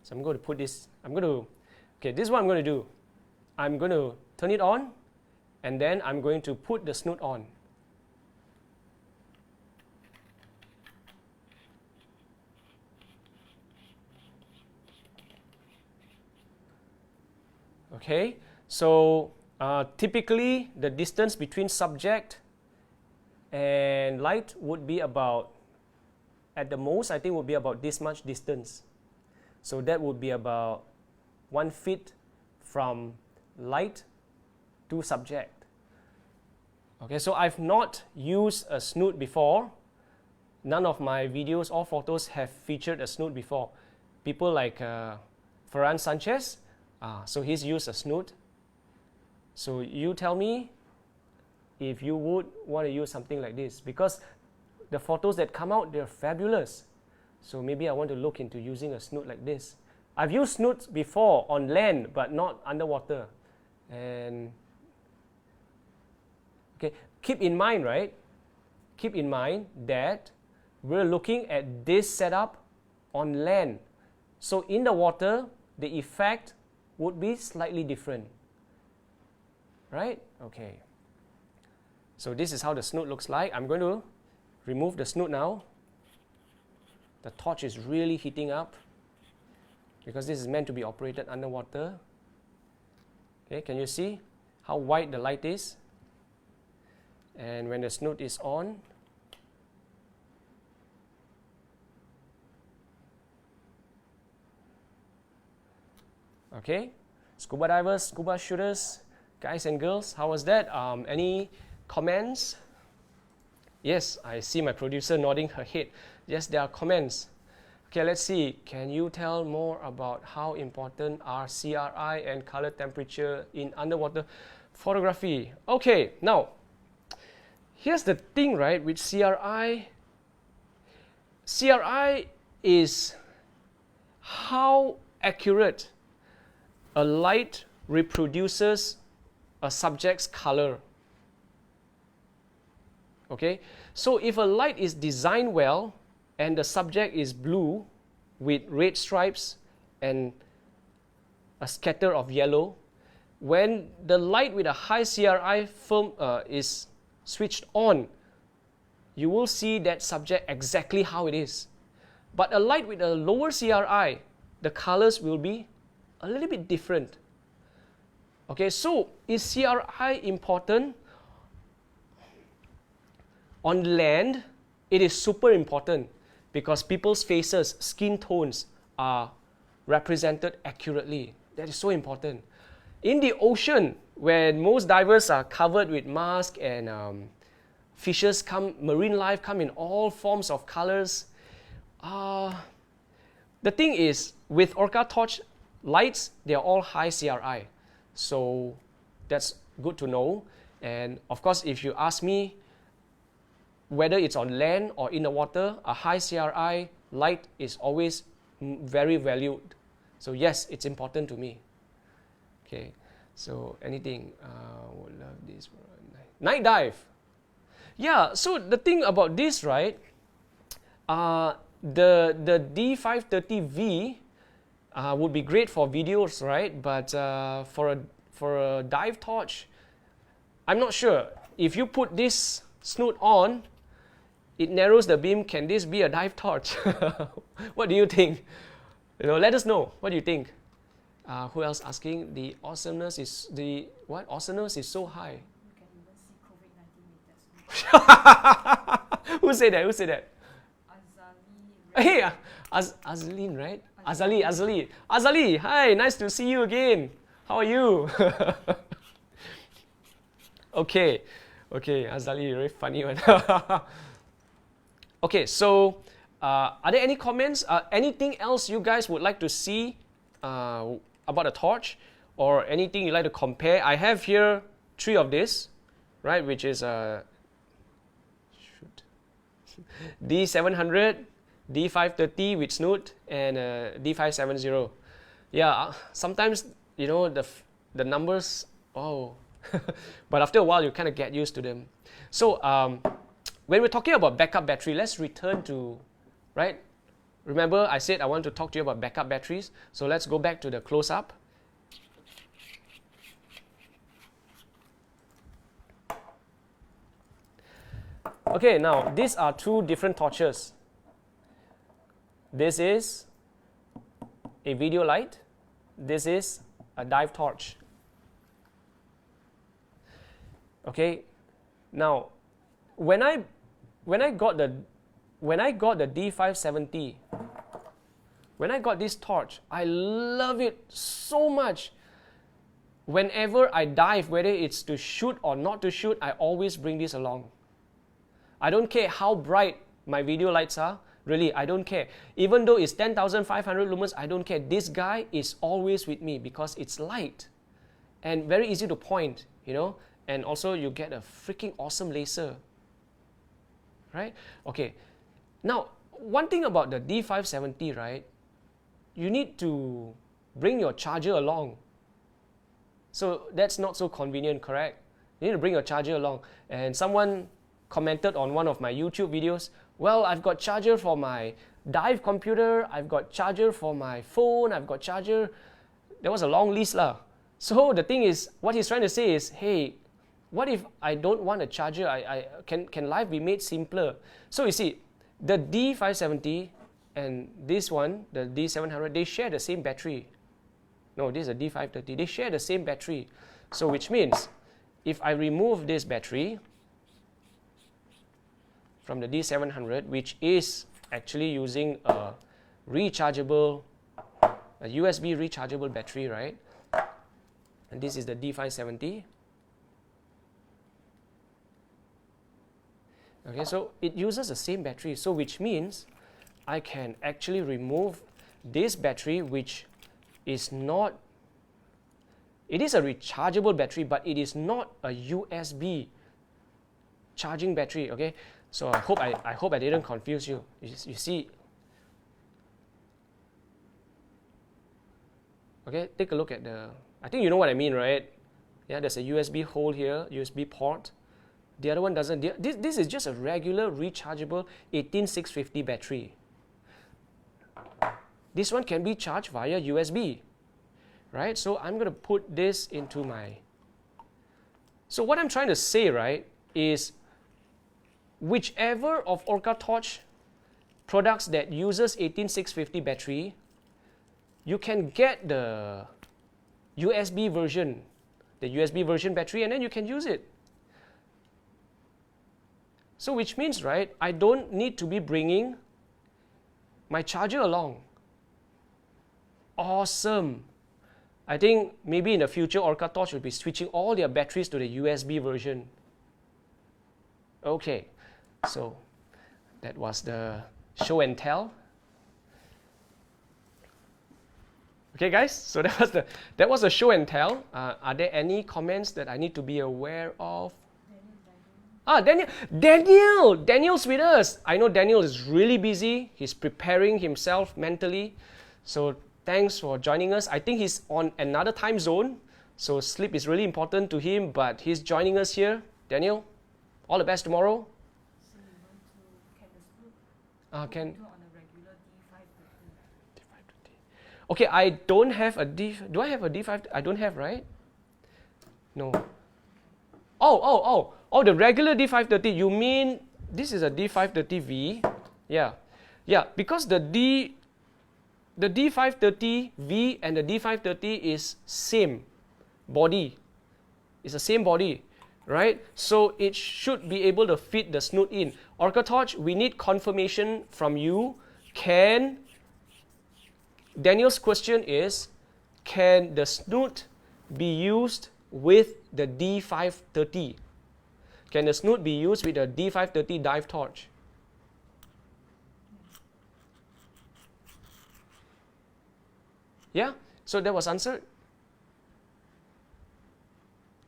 So I'm going to put this, okay, this is what I'm going to do. I'm going to turn it on, and then I'm going to put the snoot on. Okay, so typically the distance between subject and light would be about, at the most, I think would be about this much distance. So that would be about 1 feet from light to subject. Okay, so I've not used a snoot before. None of my videos or photos have featured a snoot before. People like Ferran Sanchez, so he's used a snoot. So you tell me if you would want to use something like this, because the photos that come out, they're fabulous. So maybe I want to look into using a snoot like this. I've used snoots before on land, but not underwater. And okay, keep in mind, right? Keep in mind that we're looking at this setup on land. So in the water, the effect would be slightly different. Right? Okay. So this is how the snoot looks like. I'm going to remove the snoot now. The torch is really heating up because this is meant to be operated underwater. Okay, can you see how white the light is? And when the snoot is on, okay, scuba divers, scuba shooters, guys and girls, how was that? Any comments? Yes, I see my producer nodding her head. Yes, there are comments. Okay, let's see. Can you tell more about how important are CRI and color temperature in underwater photography? Okay, now, here's the thing, right, with CRI. CRI is how accurate a light reproduces a subject's color. Okay, so if a light is designed well and the subject is blue with red stripes and a scatter of yellow, when the light with a high CRI film is switched on, you will see that subject exactly how it is. But a light with a lower CRI, the colors will be a little bit different. Okay, so is CRI important? On land, it is super important because people's faces, skin tones are represented accurately. That is so important. In the ocean, when most divers are covered with masks and fishes marine life come in all forms of colors. The thing is, with OrcaTorch lights, they are all high CRI. So that's good to know. And of course, if you ask me, whether it's on land or in the water, a high CRI light is always very valued. So yes, it's important to me. Okay, so anything, would love this for a night dive. Yeah, so the thing about this, right, the D530V would be great for videos, right? But for a dive torch, I'm not sure. If you put this snoot on, it narrows the beam. Can this be a dive torch? What do you think? Let us know. What do you think? Who else asking? The awesomeness is Awesomeness is so high. You can even see COVID-19 Who said that? Who said that? Azali. Hey, Azlin, right? Azali. Hi, nice to see you again. How are you? Okay, Azali, very funny one. Okay, so are there any comments? Anything else you guys would like to see about a torch, or anything you like to compare? I have here 3 of this, right? Which is D700, D530 with Snoot, and D570. Yeah, sometimes the numbers. Oh, but after a while you kind of get used to them. So when we're talking about backup battery, let's return to, right? Remember I said I want to talk to you about backup batteries. So let's go back to the close-up. Okay, now these are 2 different torches. This is a video light. This is a dive torch. Okay, now when I got the D570, when I got this torch, I love it so much. Whenever I dive, whether it's to shoot or not to shoot, I always bring this along. I don't care how bright my video lights are. Really, I don't care. Even though it's 10,500 lumens, I don't care. This guy is always with me because it's light and very easy to point, and also you get a freaking awesome laser, right? Okay, now one thing about the D570, right, you need to bring your charger along. So that's not so convenient, correct? You need to bring your charger along. And someone commented on one of my YouTube videos, well, I've got charger for my dive computer, I've got charger for my phone, I've got charger. There was a long list lah. So the thing is, what he's trying to say is, hey, what if I don't want a charger? Can life be made simpler? So you see, the D570 and this one, the D700, they share the same battery. No, this is a D530. They share the same battery. So which means, if I remove this battery from the D700, which is actually using a rechargeable, a USB rechargeable battery, right? And this is the D570. Okay, so it uses the same battery. So which means I can actually remove this battery, which is not, it is a rechargeable battery, but it is not a USB charging battery. Okay, so I hope I didn't confuse you. You see, okay, take a look at the, I think you know what I mean, right? Yeah, there's a USB hole here, USB port. The other one doesn't. This is just a regular rechargeable 18650 battery. This one can be charged via USB, right? So I'm going to put this into my... So what I'm trying to say, right, is whichever of OrcaTorch products that uses 18650 battery, you can get the USB version battery, and then you can use it. So which means, right, I don't need to be bringing my charger along. Awesome. I think maybe in the future, OrcaTorch will be switching all their batteries to the USB version. Okay, so that was the show and tell. Okay, guys, so that was a show and tell. Are there any comments that I need to be aware of? Daniel's with us. I know Daniel is really busy. He's preparing himself mentally. So thanks for joining us. I think he's on another time zone, so sleep is really important to him, but he's joining us here. Daniel, all the best tomorrow. So you want to can the Snoot Can do on a regular D530? D530. Okay, I don't have a D. Do I have a D5? I don't have, right? No. Oh, the regular D530. You mean this is a D530V? Yeah, because the D530V and the D530 is same body. It's the same body, right? So it should be able to fit the Snoot in. OrcaTorch, we need confirmation from you. Daniel's question is, can the Snoot be used with the D530? Can the Snoot be used with a D530 dive torch? Yeah? So that was answered?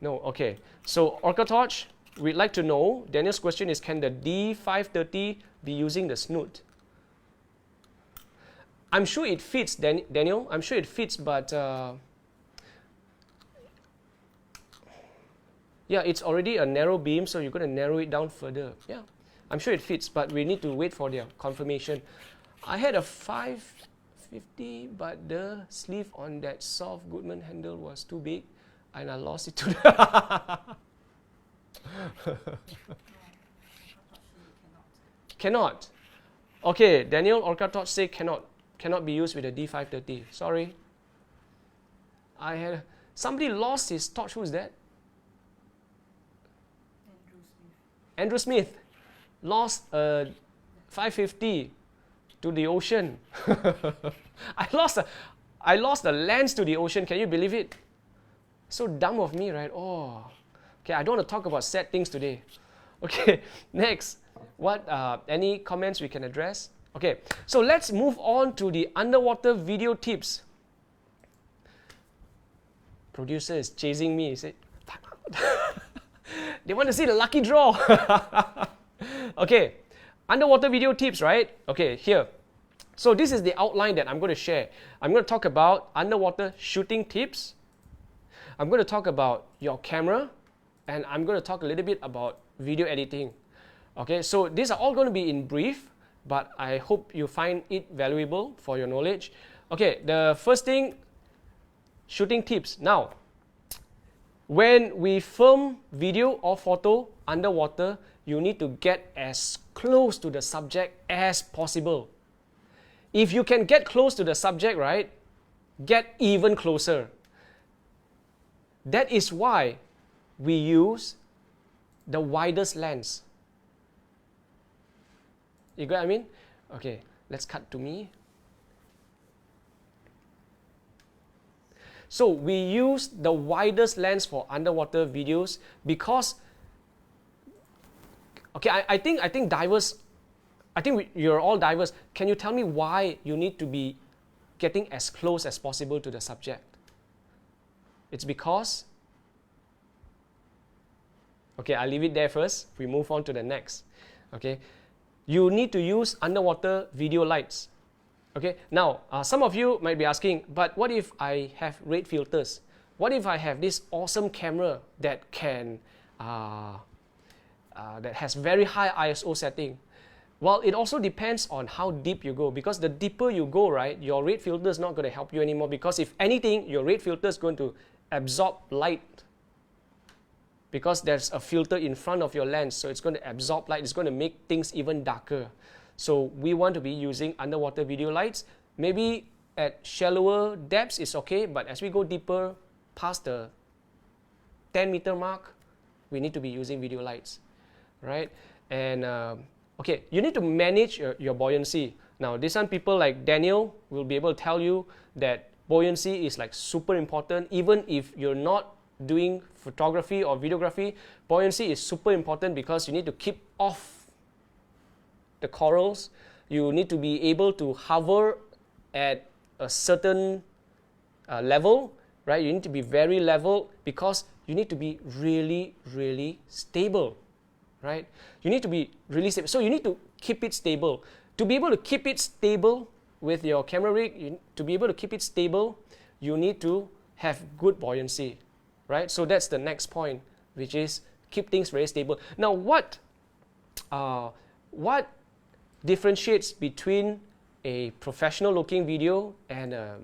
No, okay. So OrcaTorch, we'd like to know, Daniel's question is, can the D530 be using the Snoot? I'm sure it fits, Daniel. I'm sure it fits, but yeah, it's already a narrow beam, so you're going to narrow it down further. Yeah, I'm sure it fits, but we need to wait for their confirmation. I had a 550, but the sleeve on that soft Goodman handle was too big, and I lost it to the Cannot. Okay, Daniel, OrcaTorch say cannot be used with a D530. Sorry. Somebody lost his torch. Who's that? Andrew Smith lost a 550 to the ocean. I lost a lens to the ocean. Can you believe it? So dumb of me, right? Oh, okay. I don't want to talk about sad things today. Okay, next. What? Any comments we can address? Okay, so let's move on to the underwater video tips. Producer is chasing me. He said, they want to see the lucky draw. Okay, underwater video tips, right? Okay, here. So this is the outline that I'm going to share. I'm going to talk about underwater shooting tips. I'm going to talk about your camera, and I'm going to talk a little bit about video editing. Okay, so these are all going to be in brief, but I hope you find it valuable for your knowledge. Okay, the first thing, shooting tips. Now, when we film video or photo underwater, you need to get as close to the subject as possible. If you can get close to the subject, right, get even closer. That is why we use the widest lens. You get what I mean? Okay, let's cut to me. So we use the widest lens for underwater videos because, okay, I think divers, you're all divers. Can you tell me why you need to be getting as close as possible to the subject? It's because, okay, I'll leave it there first. We move on to the next. Okay, you need to use underwater video lights. Okay, now some of you might be asking, but what if I have red filters? What if I have this awesome camera that can that has very high ISO setting? Well, it also depends on how deep you go, because the deeper you go, right, your red filter is not going to help you anymore, because if anything, your red filter is going to absorb light, because there's a filter in front of your lens, so it's going to absorb light. It's going to make things even darker. So we want to be using underwater video lights. Maybe at shallower depths it's okay, but as we go deeper, past the 10-meter mark, we need to be using video lights, right? And okay, you need to manage your buoyancy. Now, this one people like Daniel will be able to tell you that buoyancy is like super important. Even if you're not doing photography or videography, buoyancy is super important because you need to keep off the corals. You need to be able to hover at a certain level, right? You need to be very level because you need to be really, really stable, right? You need to be really stable. So you need to keep it stable. To be able to keep it stable with your camera rig, to be able to keep it stable, you need to have good buoyancy, right? So that's the next point, which is keep things very stable. Now, what differentiates between a professional looking video and a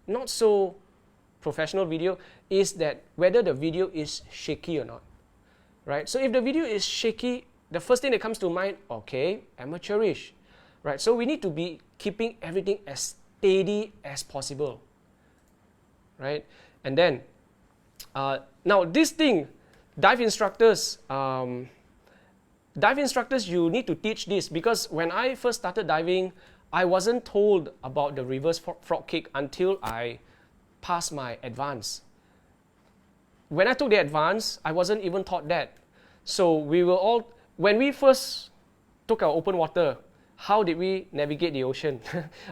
not so professional video is that whether the video is shaky or not, right? So if the video is shaky, the first thing that comes to mind, okay, amateurish, right? So we need to be keeping everything as steady as possible, right? And then now this thing, dive instructors, you need to teach this because when I first started diving, I wasn't told about the reverse frog kick until I passed my advance. When I took the advance, I wasn't even taught that. So we were all, when we first took our open water, how did we navigate the ocean?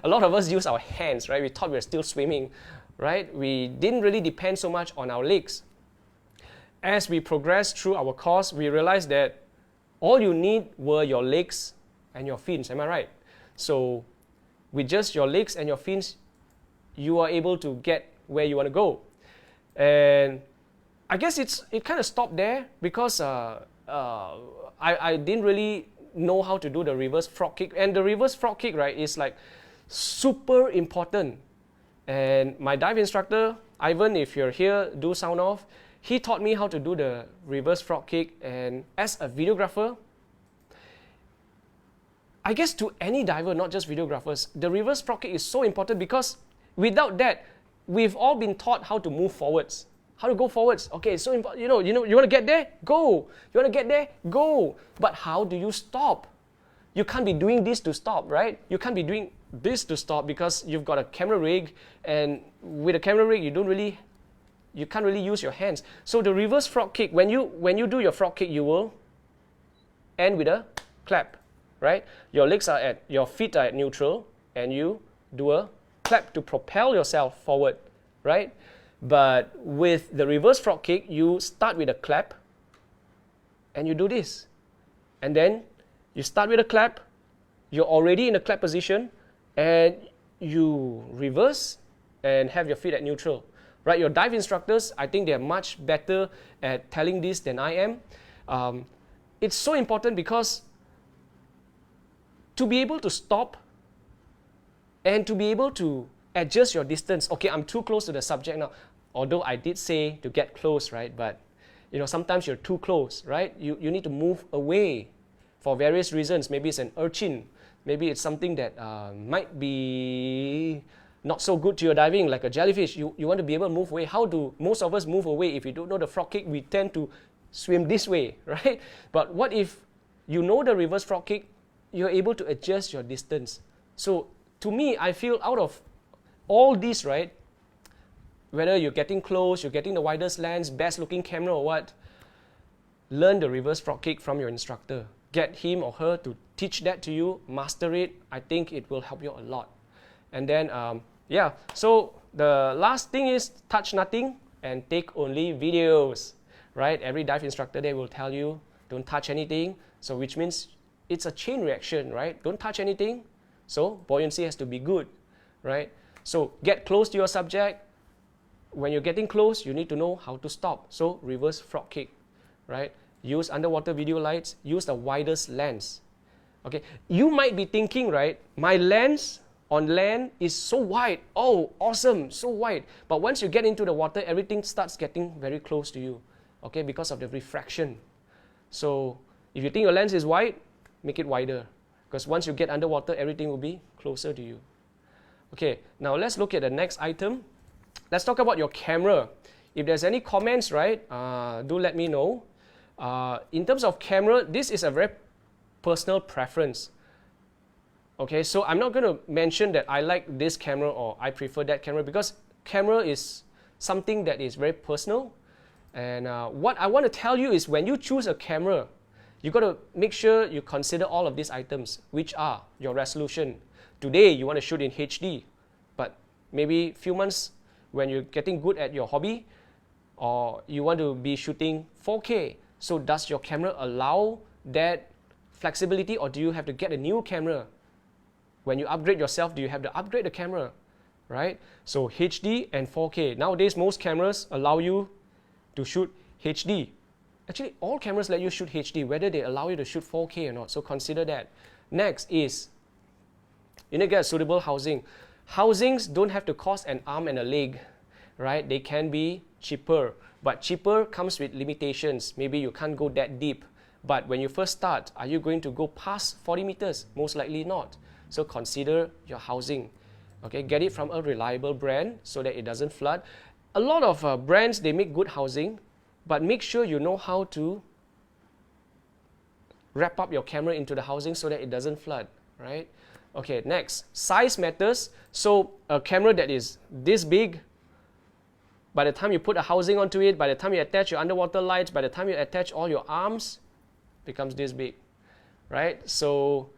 A lot of us use our hands, right? We thought we were still swimming, right? We didn't really depend so much on our legs. As we progressed through our course, we realized that all you need were your legs and your fins, am I right? So with just your legs and your fins, you are able to get where you want to go. And I guess it kind of stopped there because I didn't really know how to do the reverse frog kick. And the reverse frog kick, right, is like super important. And my dive instructor, Ivan, if you're here, do sound off. He taught me how to do the reverse frog kick. And as a videographer, I guess to any diver, not just videographers, the reverse frog kick is so important because without that, we've all been taught how to move forwards, how to go forwards. Okay, so you want to get there, go. You want to get there, go. But how do you stop? You can't be doing this to stop, right? You can't be doing this to stop because you've got a camera rig, and with a camera rig, you can't really use your hands. So the reverse frog kick, when you do your frog kick, you will end with a clap, right? Your feet are at neutral, and you do a clap to propel yourself forward, right? But with the reverse frog kick, you start with a clap, and you do this. And then you start with a clap, you're already in a clap position, and you reverse and have your feet at neutral, right? Your dive instructors, I think they're much better at telling this than I am. It's so important because to be able to stop and to be able to adjust your distance. Okay, I'm too close to the subject now. Although I did say to get close, right? But sometimes you're too close, right? You need to move away for various reasons. Maybe it's an urchin. Maybe it's something that might be not so good to your diving, like a jellyfish. You want to be able to move away. How do most of us move away? If you don't know the frog kick, we tend to swim this way, right? But what if you know the reverse frog kick? You're able to adjust your distance. So to me, I feel out of all these, right, whether you're getting close, you're getting the widest lens, best looking camera or what, learn the reverse frog kick from your instructor. Get him or her to teach that to you, master it. I think it will help you a lot. And then, so the last thing is touch nothing and take only videos, right? Every dive instructor, they will tell you, don't touch anything. So which means it's a chain reaction, right? Don't touch anything. So buoyancy has to be good, right? So get close to your subject. When you're getting close, you need to know how to stop. So reverse frog kick, right? Use underwater video lights. Use the widest lens. Okay, you might be thinking, right? My lens on land is so wide. Oh, awesome, so wide. But once you get into the water, everything starts getting very close to you. Okay, because of the refraction. So if you think your lens is wide, make it wider. Because once you get underwater, everything will be closer to you. Okay, now let's look at the next item. Let's talk about your camera. If there's any comments, right, do let me know. In terms of camera, this is a very personal preference. Okay, so I'm not going to mention that I like this camera or I prefer that camera, because camera is something that is very personal. And what I want to tell you is, when you choose a camera, you got to make sure you consider all of these items, which are your resolution. Today you want to shoot in HD, but maybe few months when you're getting good at your hobby, or you want to be shooting 4K. So does your camera allow that flexibility, or do you have to get a new camera? When you upgrade yourself, do you have to upgrade the camera, right? So HD and 4K. Nowadays, most cameras allow you to shoot HD. Actually, all cameras let you shoot HD, whether they allow you to shoot 4K or not. So consider that. Next is, you need to get a suitable housing. Housings don't have to cost an arm and a leg, right? They can be cheaper, but cheaper comes with limitations. Maybe you can't go that deep. But when you first start, are you going to go past 40 meters? Most likely not. So consider your housing. Okay, get it from a reliable brand so that it doesn't flood. A lot of brands, they make good housing, but make sure you know how to wrap up your camera into the housing so that it doesn't flood, right? Okay, next, size matters. So a camera that is this big, by the time you put a housing onto it, by the time you attach your underwater lights, by the time you attach all your arms, becomes this big, right? So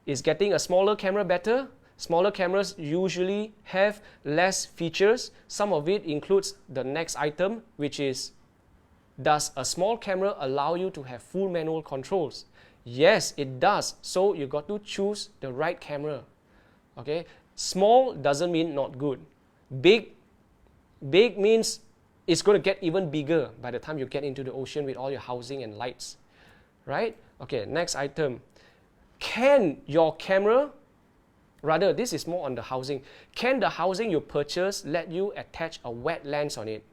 is getting a smaller camera better? Smaller cameras usually have less features. Some of it includes the next item, which is, does a small camera allow you to have full manual controls? Yes, it does. So you got to choose the right camera. Okay, small doesn't mean not good. Big means it's going to get even bigger by the time you get into the ocean with all your housing and lights, right? Okay, next item. Can your camera, rather this is more on the housing, can the housing you purchase let you attach a wet lens on it?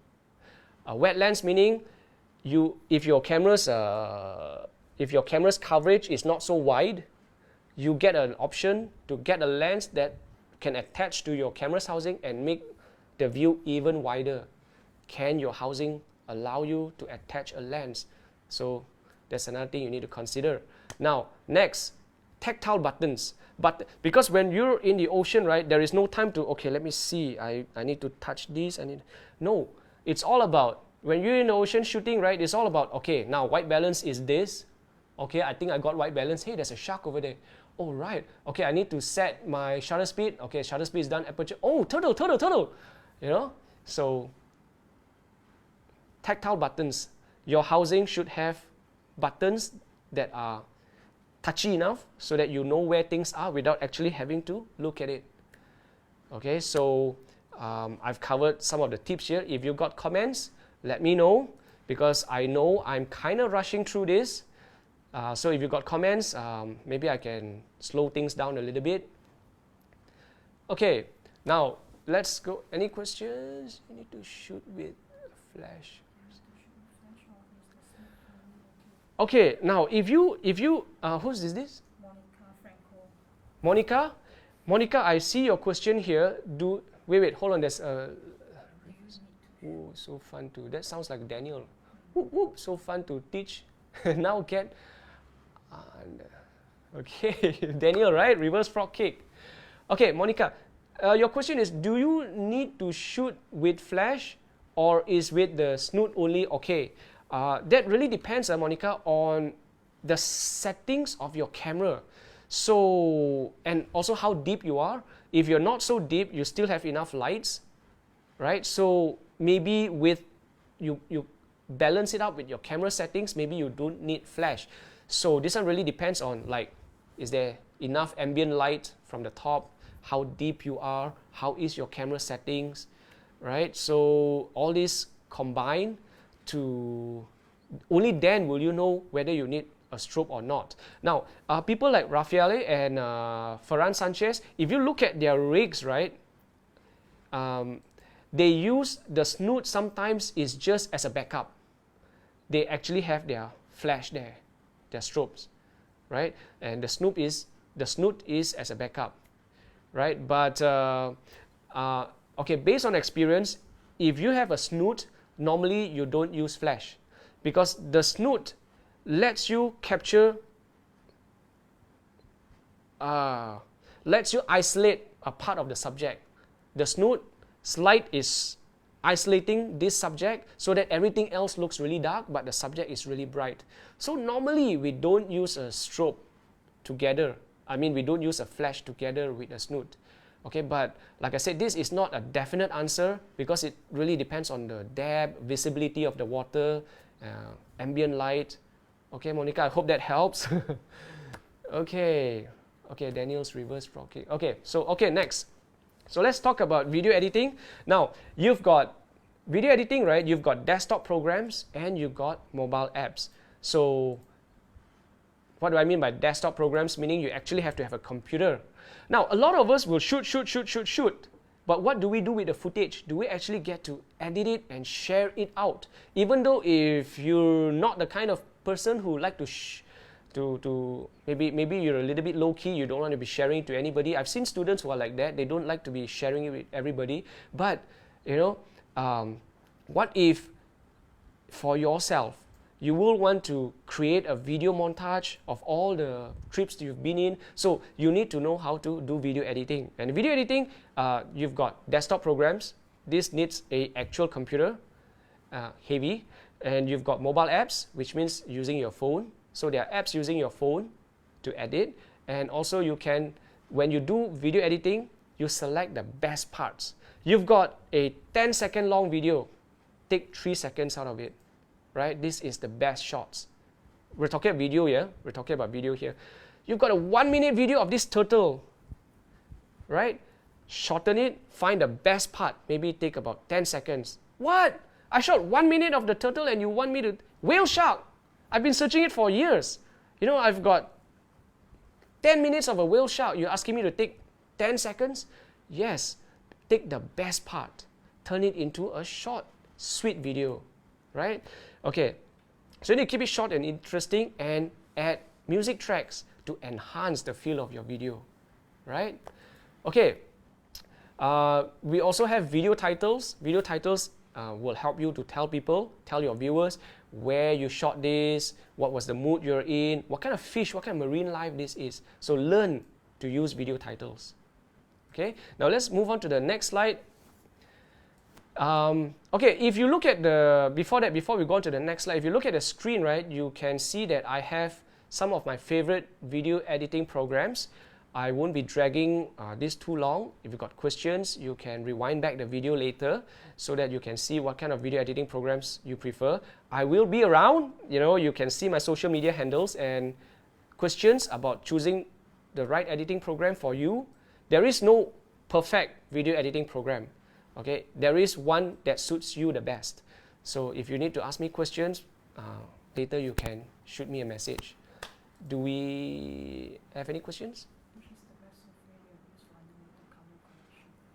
A wet lens meaning if your camera's coverage is not so wide, you get an option to get a lens that can attach to your camera's housing and make the view even wider. Can your housing allow you to attach a lens? So that's another thing you need to consider. Now, next, tactile buttons. But because when you're in the ocean, right, there is no time to, okay, let me see, I need to touch this. No, it's all about, when you're in the ocean shooting, right, it's all about, okay, now white balance is this. Okay, I think I got white balance. Hey, there's a shark over there. Oh, right. Okay, I need to set my shutter speed. Okay, shutter speed is done. Aperture. Oh, turtle. You know? So, tactile buttons. Your housing should have buttons that are touchy enough so that you know where things are without actually having to look at it. Okay, so I've covered some of the tips here. If you got comments, let me know, because I know I'm kind of rushing through this. So if you got comments, maybe I can slow things down a little bit. Okay, now let's go. Any questions? You need to shoot with a flash. Okay, now if you who's this? Monica, I see your question here. Wait, hold on. There's so fun to. That sounds like Daniel. So fun to teach. Now get. Okay, Daniel, right? Reverse frog kick. Okay, Monica, your question is: do you need to shoot with flash, or is with the snoot only okay? That really depends, Monica, on the settings of your camera. So, and also how deep you are. If you're not so deep, you still have enough lights, right? So maybe with you balance it out with your camera settings, maybe you don't need flash. So this one really depends on, like, is there enough ambient light from the top, how deep you are, how is your camera settings, right? So all these combine to, only then will you know whether you need a strobe or not. Now, people like Rafaele and Ferran Sanchez, if you look at their rigs, right, they use the snoot sometimes is just as a backup. They actually have their flash there, their strobes, right? And the snoot is as a backup, right? But okay, based on experience, if you have a snoot, normally you don't use flash, because the Snoot lets you capture, lets you isolate a part of the subject. The Snoot slide is isolating this subject so that everything else looks really dark, but the subject is really bright. So normally we don't use a strobe together. I mean, we don't use a flash together with a Snoot. Okay, but like I said, this is not a definite answer because it really depends on the depth, visibility of the water, ambient light. Okay, Monica, I hope that helps. Okay, Daniel's reverse proxy. Okay, next. So let's talk about video editing. Now, you've got video editing, right? You've got desktop programs and you've got mobile apps. So what do I mean by desktop programs? Meaning you actually have to have a computer. Now, a lot of us will shoot. But what do we do with the footage? Do we actually get to edit it and share it out? Even though if you're not the kind of person who like to maybe you're a little bit low key, you don't want to be sharing it to anybody. I've seen students who are like that. They don't like to be sharing it with everybody. But what if for yourself you will want to create a video montage of all the trips you've been in? So you need to know how to do video editing. And video editing, you've got desktop programs. This needs a actual computer, heavy. And you've got mobile apps, which means using your phone. So there are apps using your phone to edit. And also you can, when you do video editing, you select the best parts. You've got a 10-second long video. Take 3 seconds out of it. Right? This is the best shots. We're talking about video here. We're talking about video here. You've got a 1-minute video of this turtle. Right? Shorten it. Find the best part. Maybe take about 10 seconds. What? I shot 1 minute of the turtle and you want me to... Whale shark! I've been searching it for years. I've got 10 minutes of a whale shark. You're asking me to take 10 seconds? Yes. Take the best part. Turn it into a short, sweet video. Right? Okay. So you need to keep it short and interesting and add music tracks to enhance the feel of your video. Right? Okay. We also have video titles. Video titles will help you to tell your viewers where you shot this, what was the mood you're in, what kind of fish, what kind of marine life this is. So learn to use video titles. Okay, now let's move on to the next slide. Okay, if you look at before we go on to the next slide, if you look at the screen, right, you can see that I have some of my favorite video editing programs. I won't be dragging this too long. If you've got questions, you can rewind back the video later so that you can see what kind of video editing programs you prefer. I will be around. You can see my social media handles and questions about choosing the right editing program for you. There is no perfect video editing program. Okay, there is one that suits you the best. So if you need to ask me questions, later you can shoot me a message. Do we have any questions?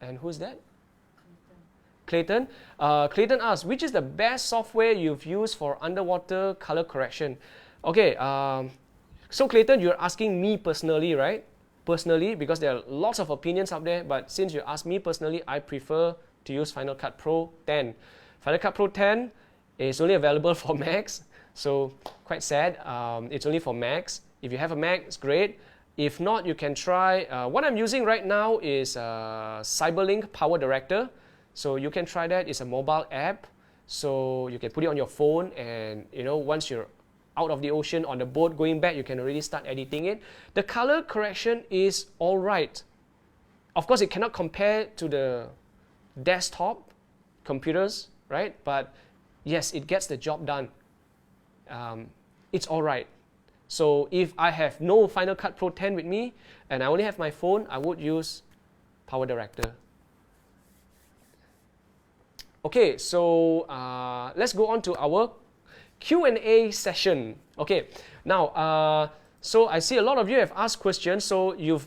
And who's that? Clayton. Clayton asks, which is the best software you've used for underwater color correction? Okay, so Clayton, you're asking me personally, right? Personally, because there are lots of opinions out there, but since you asked me personally, I prefer to use Final Cut Pro 10. Final Cut Pro 10 is only available for Macs, so quite sad. It's only for Macs. If you have a Mac, it's great. If not, you can try, what I'm using right now is Cyberlink Power Director. So you can try that. It's a mobile app. So you can put it on your phone and once you're out of the ocean on the boat going back, you can already start editing it. The color correction is all right. Of course, it cannot compare to the desktop computers, right? But yes, it gets the job done. It's all right. So if I have no Final Cut Pro 10 with me and I only have my phone, I would use Power Director. Okay, so let's go on to our Q&A session. Okay, now, so I see a lot of you have asked questions, so you've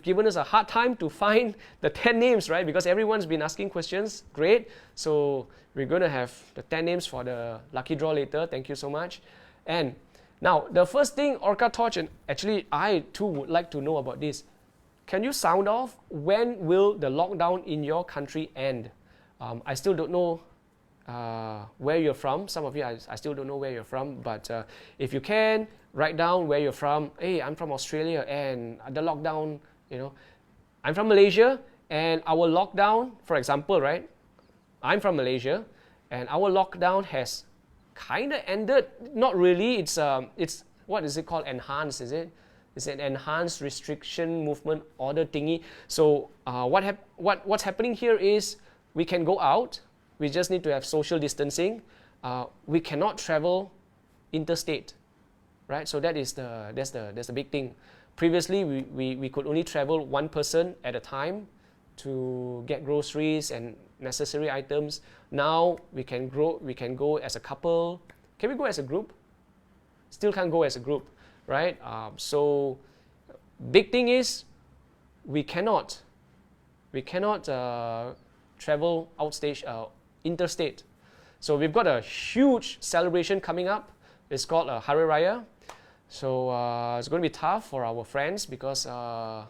given us a hard time to find the 10 names, right? Because everyone's been asking questions. Great. So we're going to have the 10 names for the lucky draw later. Thank you so much. And now, the first thing, OrcaTorch, and actually I too would like to know about this. Can you sound off when will the lockdown in your country end? I still don't know where you're from. Some of you, I still don't know where you're from, but if you can, write down where you're from. Hey, I'm from Australia, and the lockdown, I'm from Malaysia, and our lockdown, for example, right? I'm from Malaysia, and our lockdown has kind of ended. Not really. It's what is it called? Enhanced, is it? It's an enhanced restriction movement order thingy. So what's happening here is we can go out. We just need to have social distancing. We cannot travel interstate, right? So that's the big thing. Previously, we could only travel one person at a time to get groceries and necessary items. Now we can go as a couple. Can we go as a group? Still can't go as a group, right? So big thing is we cannot travel interstate. So we've got a huge celebration coming up. It's called Hari Raya. So it's going to be tough for our friends because a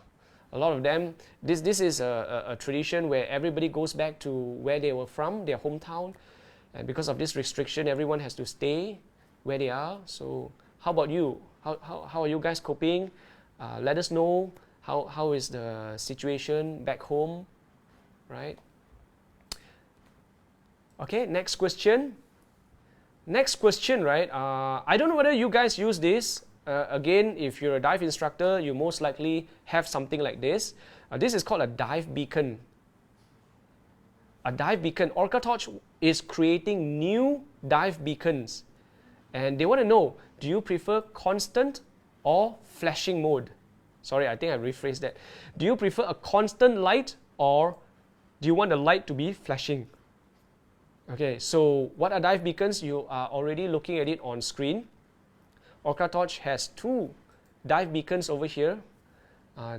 lot of them, this is a tradition where everybody goes back to where they were from, their hometown. And because of this restriction, everyone has to stay where they are. So how about you? How are you guys coping? Let us know how is the situation back home, right? Okay, next question. Next question, right? I don't know whether you guys use this. Again, if you're a dive instructor, you most likely have something like this. This is called a dive beacon. A dive beacon. OrcaTorch is creating new dive beacons. And they want to know, do you prefer constant or flashing mode? Sorry, I think I rephrased that. Do you prefer a constant light or do you want the light to be flashing? Okay, so what are dive beacons? You are already looking at it on screen. OrcaTorch has two dive beacons over here.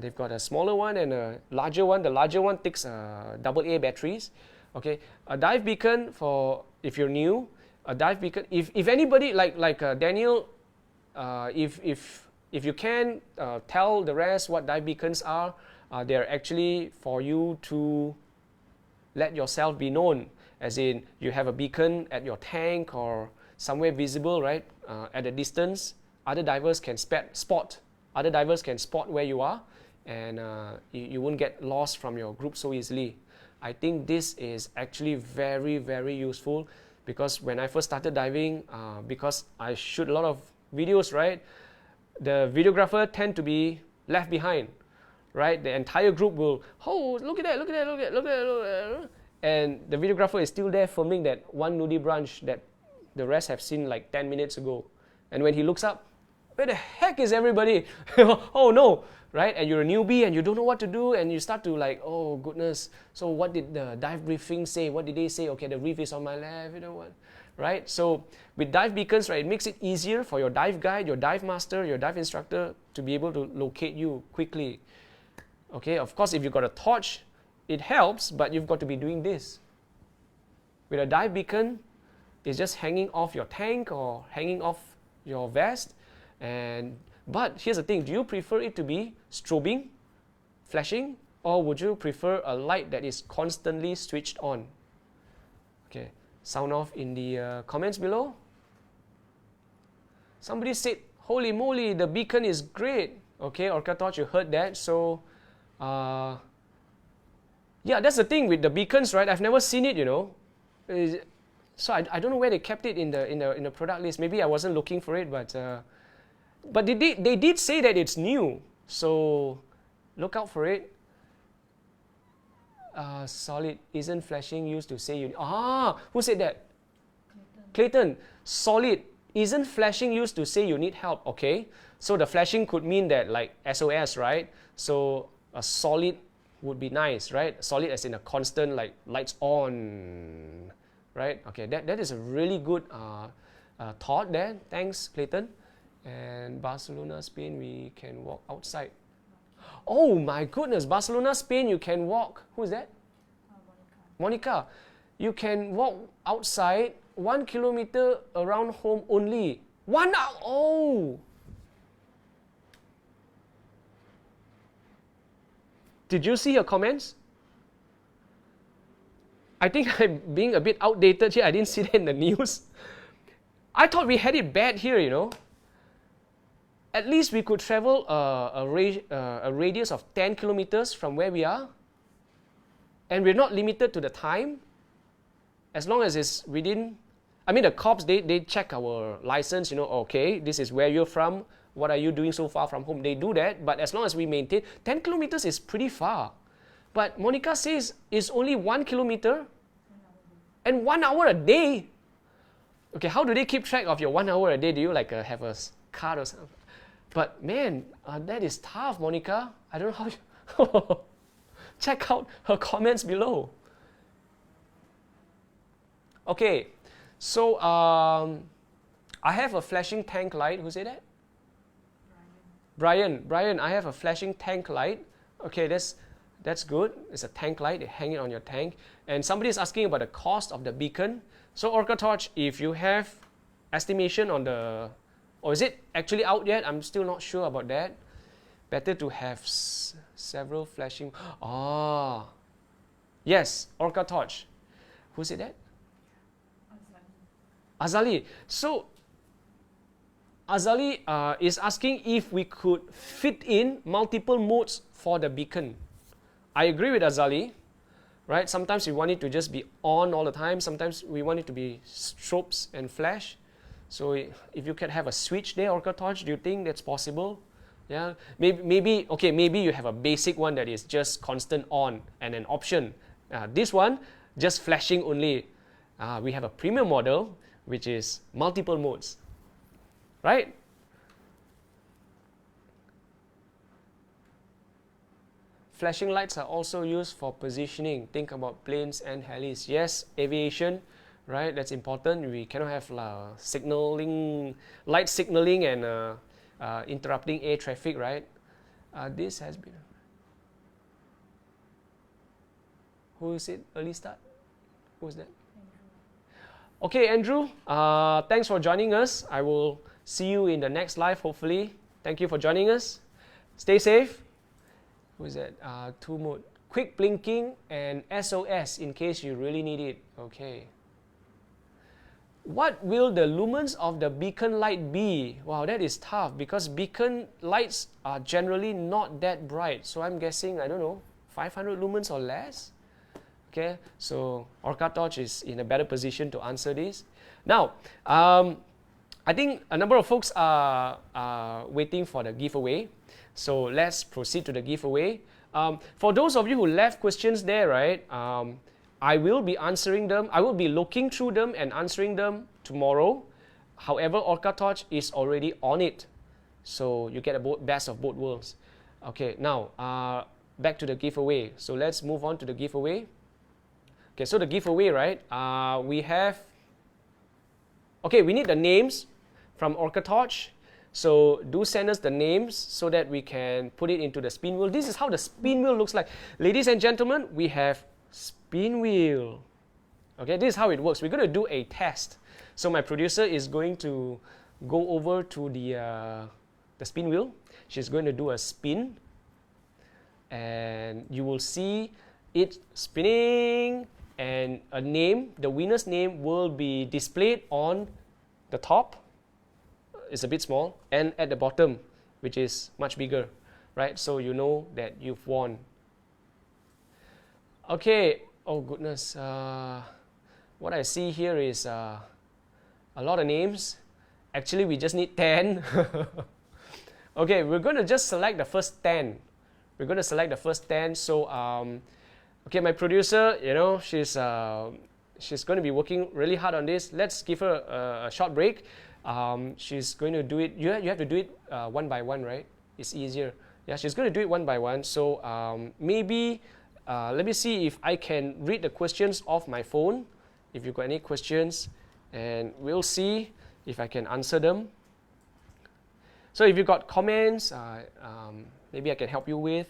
They've got a smaller one and a larger one. The larger one takes AA batteries. Okay, a dive beacon for if you're new. A dive beacon. If anybody like Daniel, if you can tell the rest what dive beacons are, they're actually for you to let yourself be known. As in, you have a beacon at your tank or somewhere visible, right? At a distance, other divers can spot. Other divers can spot where you are, and you won't get lost from your group so easily. I think this is actually very, very useful because when I first started diving, because I shoot a lot of videos, right? The videographer tend to be left behind, right? The entire group will, oh, look at that, look at that, look at that, look at that, look at that. And the videographer is still there filming that one nudie branch that the rest have seen like 10 minutes ago. And when he looks up, where the heck is everybody? Oh no, right? And you're a newbie and you don't know what to do and you start to like, oh goodness, so what did the dive briefing say? What did they say? Okay, the reef is on my left, you know what? Right? So with dive beacons, right, it makes it easier for your dive guide, your dive master, your dive instructor to be able to locate you quickly. Okay, of course, if you've got a torch, it helps, but you've got to be doing this. With a dive beacon, it's just hanging off your tank or hanging off your vest. But here's the thing, do you prefer it to be strobing, flashing, or would you prefer a light that is constantly switched on? Okay, sound off in the comments below. Somebody said, holy moly, the beacon is great. Okay, OrcaTorch, you heard that. So, yeah, that's the thing with the beacons, right? I've never seen it, So I don't know where they kept it in the product list. Maybe I wasn't looking for it, but they did say that it's new. So look out for it. Solid isn't flashing used to say you. Who said that? Clayton. Solid isn't flashing used to say you need help. Okay, so the flashing could mean that like SOS, right? So a solid would be nice, right? Solid as in a constant, like lights on, right? Okay, that is a really good thought there. Thanks, Clayton. And Barcelona, Spain, we can walk outside. Oh my goodness, Barcelona, Spain, you can walk. Who's that? Monica. You can walk outside 1 kilometer around home only. 1 hour. Oh. Did you see her comments? I think I'm being a bit outdated here. I didn't see that in the news. I thought we had it bad here, you know. At least we could travel a radius of 10 kilometers from where we are. And we're not limited to the time. As long as it's within, I mean, the cops, they check our license, you know, okay, this is where you're from. What are you doing so far from home? They do that. But as long as we maintain, 10 kilometers is pretty far. But Monica says it's only 1 kilometer and 1 hour a day. Okay, how do they keep track of your 1 hour a day? Do you like have a card or something? But man, that is tough, Monica. I don't know how you check out her comments below. Okay, so I have a flashing tank light. Who said that? Brian, I have a flashing tank light. Okay, that's good. It's a tank light. You hang it on your tank. And somebody is asking about the cost of the beacon. So OrcaTorch, if you have estimation on the, or is it actually out yet? I'm still not sure about that. Better to have several flashing. Ah, yes, OrcaTorch. Who said that? Azali. So Azali is asking if we could fit in multiple modes for the beacon. I agree with Azali, right? Sometimes we want it to just be on all the time. Sometimes we want it to be strobes and flash. So if you can have a switch there, OrcaTorch, do you think that's possible? Yeah, maybe you have a basic one that is just constant on and an option. This one, just flashing only. We have a premium model, which is multiple modes. Right? Flashing lights are also used for positioning. Think about planes and helis. Yes, aviation, right? That's important. We cannot have signaling, light signaling and interrupting air traffic, right? This has been. Who is it? Early start? Who is that? Okay, Andrew. Thanks for joining us. I will see you in the next live, hopefully. Thank you for joining us. Stay safe. Who is that? Two mode. Quick blinking and SOS in case you really need it. Okay. What will the lumens of the beacon light be? Wow, that is tough because beacon lights are generally not that bright. So I'm guessing, I don't know, 500 lumens or less? Okay, so OrcaTorch is in a better position to answer this. Now, I think a number of folks are waiting for the giveaway. So let's proceed to the giveaway. For those of you who left questions there, right, I will be answering them. I will be looking through them and answering them tomorrow. However, OrcaTorch is already on it. So you get a best of both worlds. Okay, now back to the giveaway. So let's move on to the giveaway. Okay, so the giveaway, right, we have, okay, we need the names from OrcaTorch. So do send us the names so that we can put it into the spin wheel. This is how the spin wheel looks like. Ladies and gentlemen, we have spin wheel. Okay, this is how it works. We're going to do a test. So my producer is going to go over to the spin wheel. She's going to do a spin. And you will see it spinning. And a name, the winner's name, will be displayed on the top. It's a bit small, and at the bottom, which is much bigger, right? So you know that you've won. Okay, oh goodness, what I see here is a lot of names. Actually, we just need 10. Okay, we're going to just select the first 10. We're going to select the first 10. So, okay, my producer, you know, she's going to be working really hard on this. Let's give her a short break. She's going to do it. You have to do it one by one, right? It's easier. Yeah, she's going to do it one by one. So maybe let me see if I can read the questions off my phone. If you've got any questions, and we'll see if I can answer them. So if you've got comments, maybe I can help you with.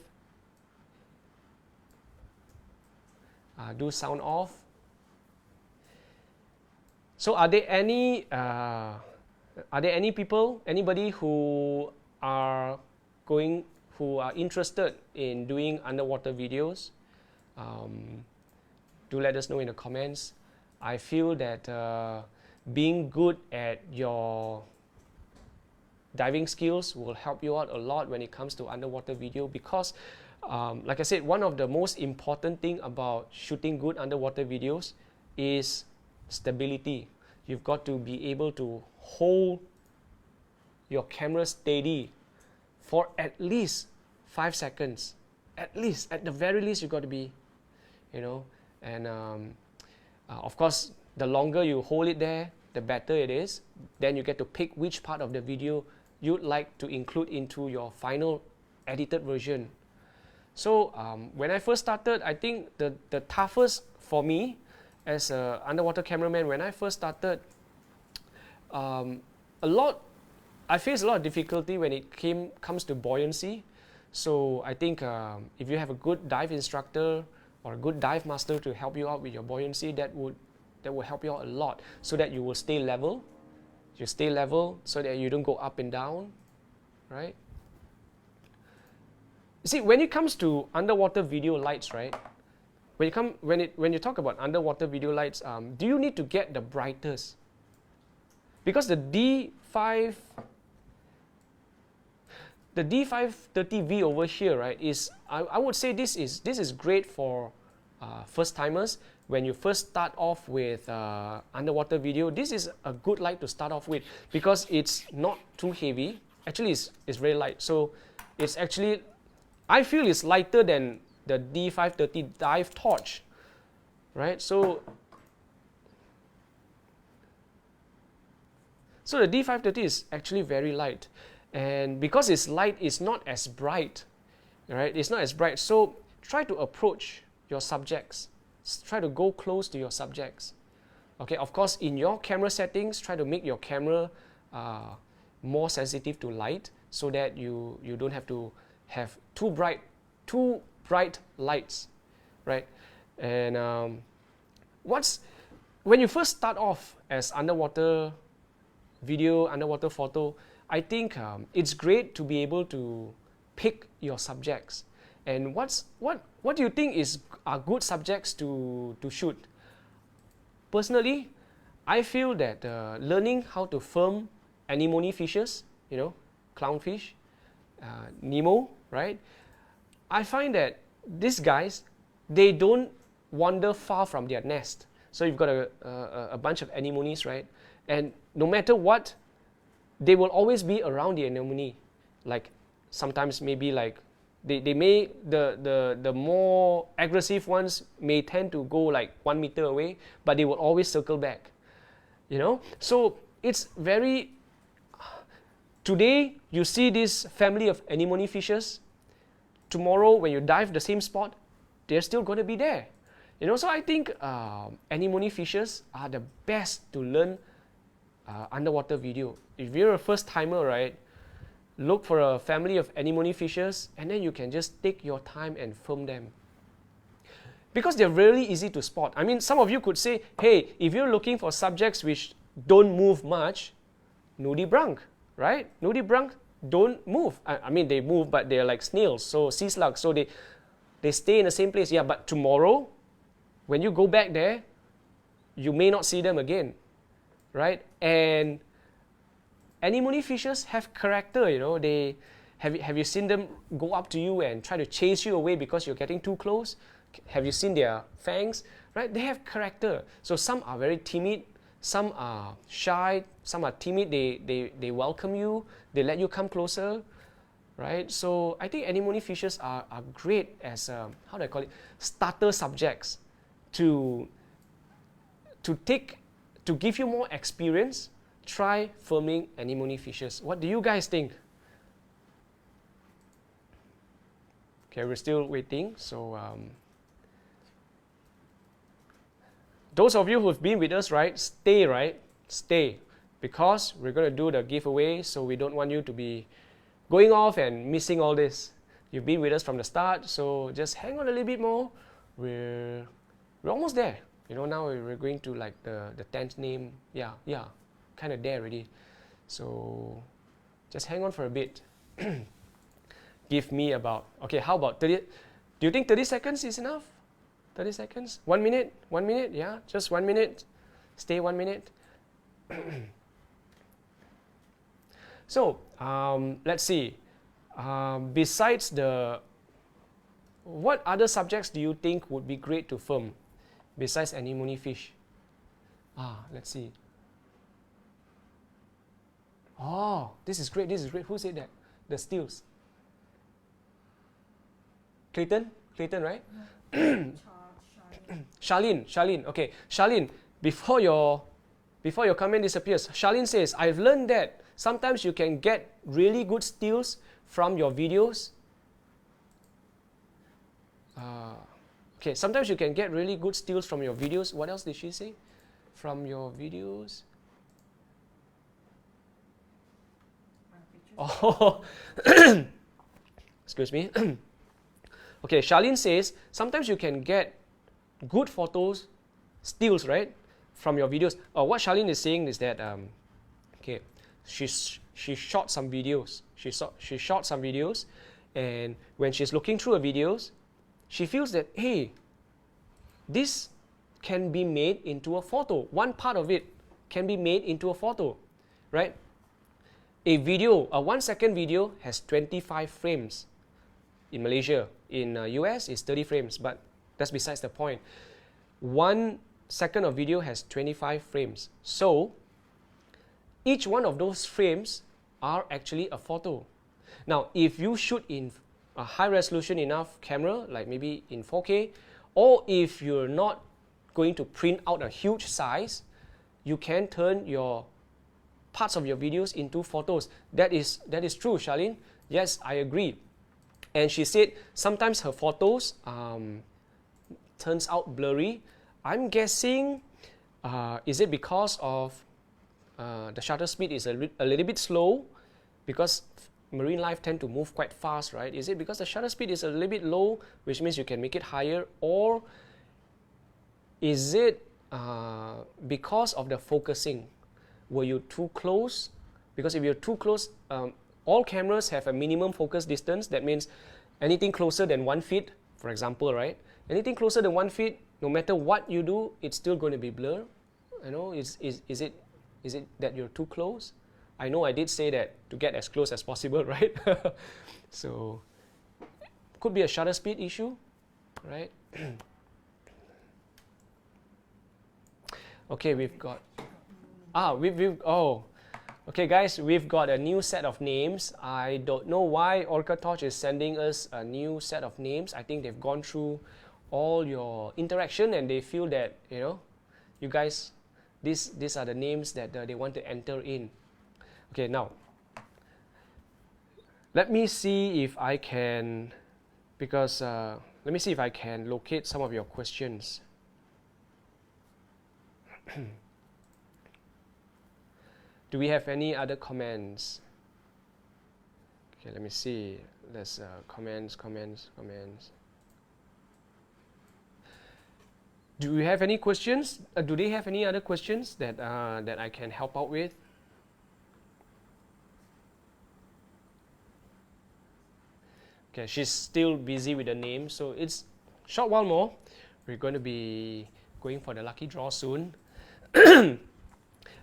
Do sound off. So are there any people, anybody who are interested in doing underwater videos? do let us know in the comments. I feel that being good at your diving skills will help you out a lot when it comes to underwater video, because like I said, one of the most important thing about shooting good underwater videos is stability. You've got to be able to hold your camera steady for at least 5 seconds. At least, at the very least, you've got to be, you know, and of course, the longer you hold it there, the better it is. Then you get to pick which part of the video you'd like to include into your final edited version. So when I first started, I think the toughest for me as an underwater cameraman, when I first started, I faced a lot of difficulty when it comes to buoyancy. So I think if you have a good dive instructor or a good dive master to help you out with your buoyancy, that will help you out a lot, so that you will stay level. You stay level so that you don't go up and down, right? See, when it comes to underwater video lights, right? When you talk about underwater video lights, do you need to get the brightest? Because the D530V over here, right, is I would say this is great for first timers. When you first start off with underwater video, this is a good light to start off with, because it's not too heavy. Actually, it's very light. So it's actually, I feel it's lighter than the D530 dive torch, right? So the D530 is actually very light, and because it's light, it's not as bright, right? It's not as bright. So try to approach your subjects. Try to go close to your subjects. Okay, of course, in your camera settings, try to make your camera more sensitive to light, so that you don't have to have too bright lights, right? And when you first start off as underwater video, underwater photo, I think it's great to be able to pick your subjects. And what do you think are good subjects to shoot? Personally, I feel that learning how to film anemone fishes, you know, clownfish, Nemo, right? I find that these guys, they don't wander far from their nest. So you've got a bunch of anemones, right? And no matter what, they will always be around the anemone. Like sometimes maybe like they may, the more aggressive ones may tend to go like 1 meter away, but they will always circle back, you know. So it's very, today you see this family of anemone fishes, tomorrow when you dive the same spot, they're still going to be there, you know. So I think anemone fishes are the best to learn underwater video. If you're a first timer, right, look for a family of anemone fishes, and then you can just take your time and film them, because they're really easy to spot. I mean, some of you could say, hey, if you're looking for subjects which don't move much, nudibranch, right? Nudibranch don't move. I mean, they move, but they're like snails, so sea slugs, so they stay in the same place. Yeah, but tomorrow, when you go back there, you may not see them again, right? And anemone fishes have character, you know. They have you seen them go up to you and try to chase you away because you're getting too close? Have you seen their fangs? Right? They have character. So some are very timid, some are shy, some are timid. They welcome you, they let you come closer, right? So I think anemone fishes are great as how do I call it, starter subjects to give you more experience. Try filming anemone fishes. What do you guys think? Okay, we're still waiting. So those of you who've been with us, right, stay, because we're going to do the giveaway, so we don't want you to be going off and missing all this. You've been with us from the start, so just hang on a little bit more. We're almost there. You know, now we're going to like the 10th name. Yeah, kind of there already. So just hang on for a bit. Give me about, okay, how about 30? Do you think 30 seconds is enough? 30 seconds? 1 minute? 1 minute? Yeah, just 1 minute. Stay 1 minute. So, let's see. Besides the, what other subjects do you think would be great to film besides anemone fish? Let's see. Oh, this is great. This is great. Who said that? The stills. Clayton, right? Charlene. Okay, Charlene. Before your comment disappears, Charlene says, I've learned that sometimes you can get really good stills from your videos. Okay, sometimes you can get really good stills from your videos. What else did she say? From your videos. Oh, excuse me. Okay, Charlene says, sometimes you can get good photos, stills, right, from your videos. What Charlene is saying is that, okay, she shot some videos. She shot some videos, and when she's looking through her videos, she feels that, hey, this can be made into a photo. One part of it can be made into a photo, right? A 1 second video has 25 frames in Malaysia. In US, it's 30 frames, but that's besides the point. 1 second of video has 25 frames. So, each one of those frames are actually a photo. Now, if you shoot in a high resolution enough camera, like maybe in 4K, or if you're not going to print out a huge size, you can turn your parts of your videos into photos. That is true, Charlene. Yes, I agree. And she said sometimes her photos turns out blurry. I'm guessing, is it because of the shutter speed is a little bit slow, because marine life tend to move quite fast, right? Is it because the shutter speed is a little bit low, which means you can make it higher, or is it because of the focusing? Were you too close? Because if you're too close, all cameras have a minimum focus distance. That means anything closer than 1 feet, for example, right? Anything closer than 1 feet, no matter what you do, it's still going to be blur. You know, is it that you're too close? I know I did say that to get as close as possible, right? So, could be a shutter speed issue, right? Okay, we've got, okay guys, we've got a new set of names. I don't know why OrcaTorch is sending us a new set of names. I think they've gone through all your interaction and they feel that, you know, you guys, these are the names that they want to enter in. Okay, now, let me see if I can, because, let me see if I can locate some of your questions. Do we have any other comments? Okay, let me see. There's comments. Do we have any questions? Do they have any other questions that that I can help out with? Okay, she's still busy with the name, so it's a short while more. We're going to be going for the lucky draw soon.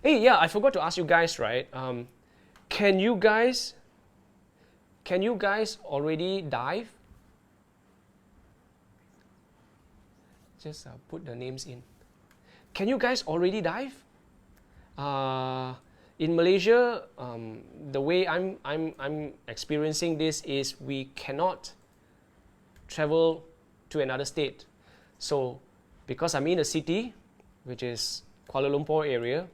Hey, yeah, I forgot to ask you guys, right? Can you guys already dive? Just put the names in. Can you guys already dive? In Malaysia, the way I'm experiencing this is we cannot travel to another state. So, because I'm in a city, which is Kuala Lumpur area,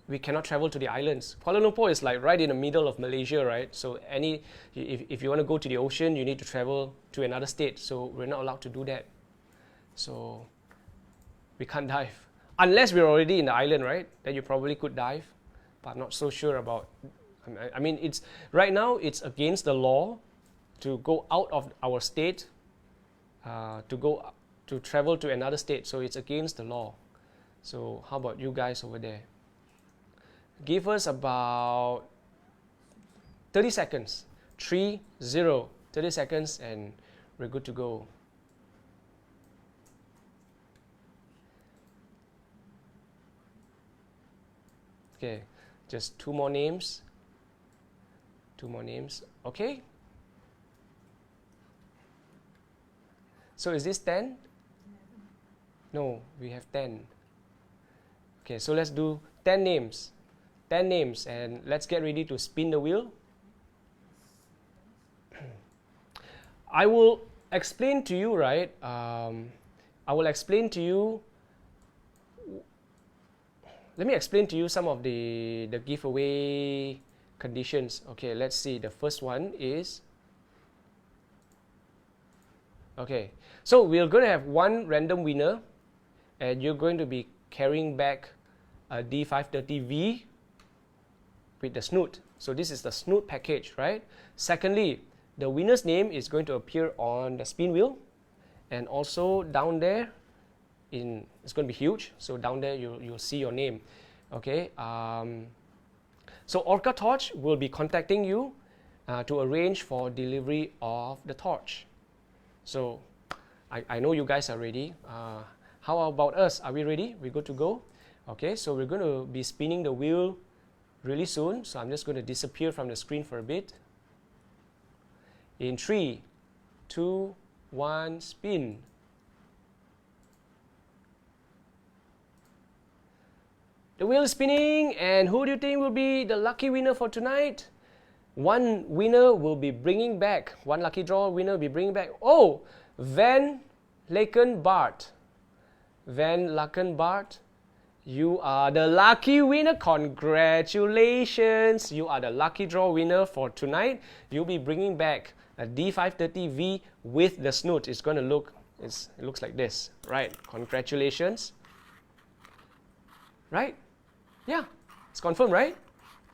we cannot travel to the islands. Kuala Lumpur is like right in the middle of Malaysia, right? So if you want to go to the ocean, you need to travel to another state. So we're not allowed to do that. So we can't dive. Unless we're already in the island, right? Then you probably could dive. But I'm not so sure about, I mean, it's right now it's against the law to go out of our state, to travel to another state. So it's against the law. So how about you guys over there? Give us about 30 seconds. 30 seconds and we're good to go. Okay, just two more names. Two more names. Okay. So is this 10? No, we have 10. Okay, so let's do 10 names. 10 names, and let's get ready to spin the wheel. I will explain to you, right? I will explain to you. Let me explain to you some of the giveaway conditions. Okay, let's see. The first one is, okay, so we're going to have one random winner, and you're going to be carrying back a D530V with the Snoot. So this is the Snoot package, right? Secondly, the winner's name is going to appear on the spin wheel, and also down there, it's going to be huge. So down there, you'll see your name. Okay. So OrcaTorch will be contacting you to arrange for delivery of the torch. So I know you guys are ready. How about us? Are we ready? We good to go? Okay. So we're going to be spinning the wheel really soon. So I'm just going to disappear from the screen for a bit. In 3, 2, 1, spin. The wheel is spinning, and who do you think will be the lucky winner for tonight? One winner will be bringing back, one lucky draw winner will be bringing back, oh, Van Laken Bart. Van Laken Bart, you are the lucky winner. Congratulations. You are the lucky draw winner for tonight. You'll be bringing back a D530V with the Snoot. It's going to look, it looks like this, right? Congratulations. Right? Yeah, it's confirmed, right?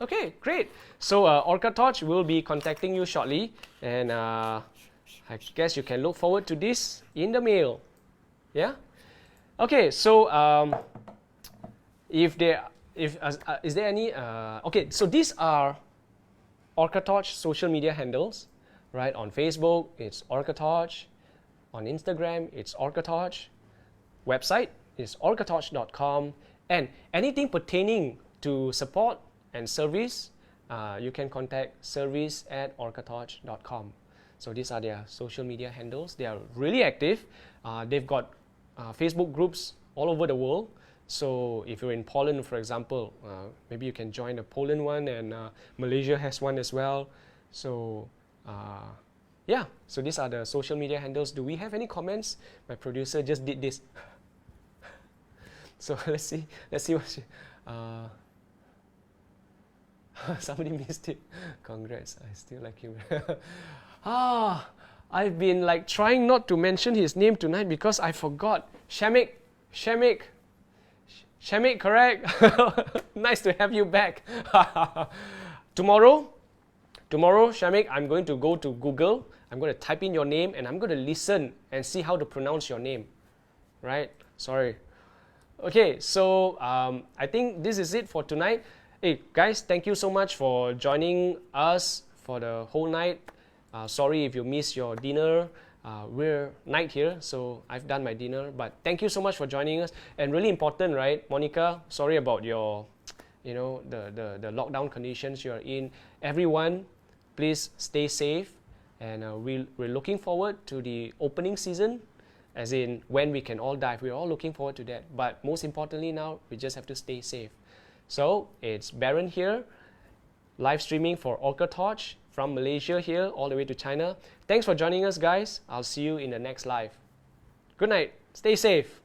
Okay, great. So OrcaTorch will be contacting you shortly, and I guess you can look forward to this in the mail. Yeah. Okay. So is there any? Okay. So these are OrcaTorch social media handles, right? On Facebook, it's OrcaTorch. On Instagram, it's OrcaTorch. Website is OrcaTorch.com. And anything pertaining to support and service, you can contact service@OrcaTorch.com. So these are their social media handles. They are really active. They've got Facebook groups all over the world. So if you're in Poland, for example, maybe you can join the Poland one, and Malaysia has one as well. So yeah, so these are the social media handles. Do we have any comments? My producer just did this. So let's see what she, somebody missed it. Congrats, I still like him. I've been like trying not to mention his name tonight because I forgot. Shamik, correct? Nice to have you back. Tomorrow, Shamik, I'm going to go to Google. I'm going to type in your name, and I'm going to listen and see how to pronounce your name. Right? Sorry. Okay, so I think this is it for tonight. Hey guys, thank you so much for joining us for the whole night. Sorry if you missed your dinner. We're night here, so I've done my dinner. But thank you so much for joining us. And really important, right, Monica? Sorry about your, the lockdown conditions you're in. Everyone, please stay safe. And we're looking forward to the opening season. As in when we can all dive. We're all looking forward to that. But most importantly now, we just have to stay safe. So it's Baron here, live streaming for OrcaTorch from Malaysia here all the way to China. Thanks for joining us, guys. I'll see you in the next live. Good night. Stay safe.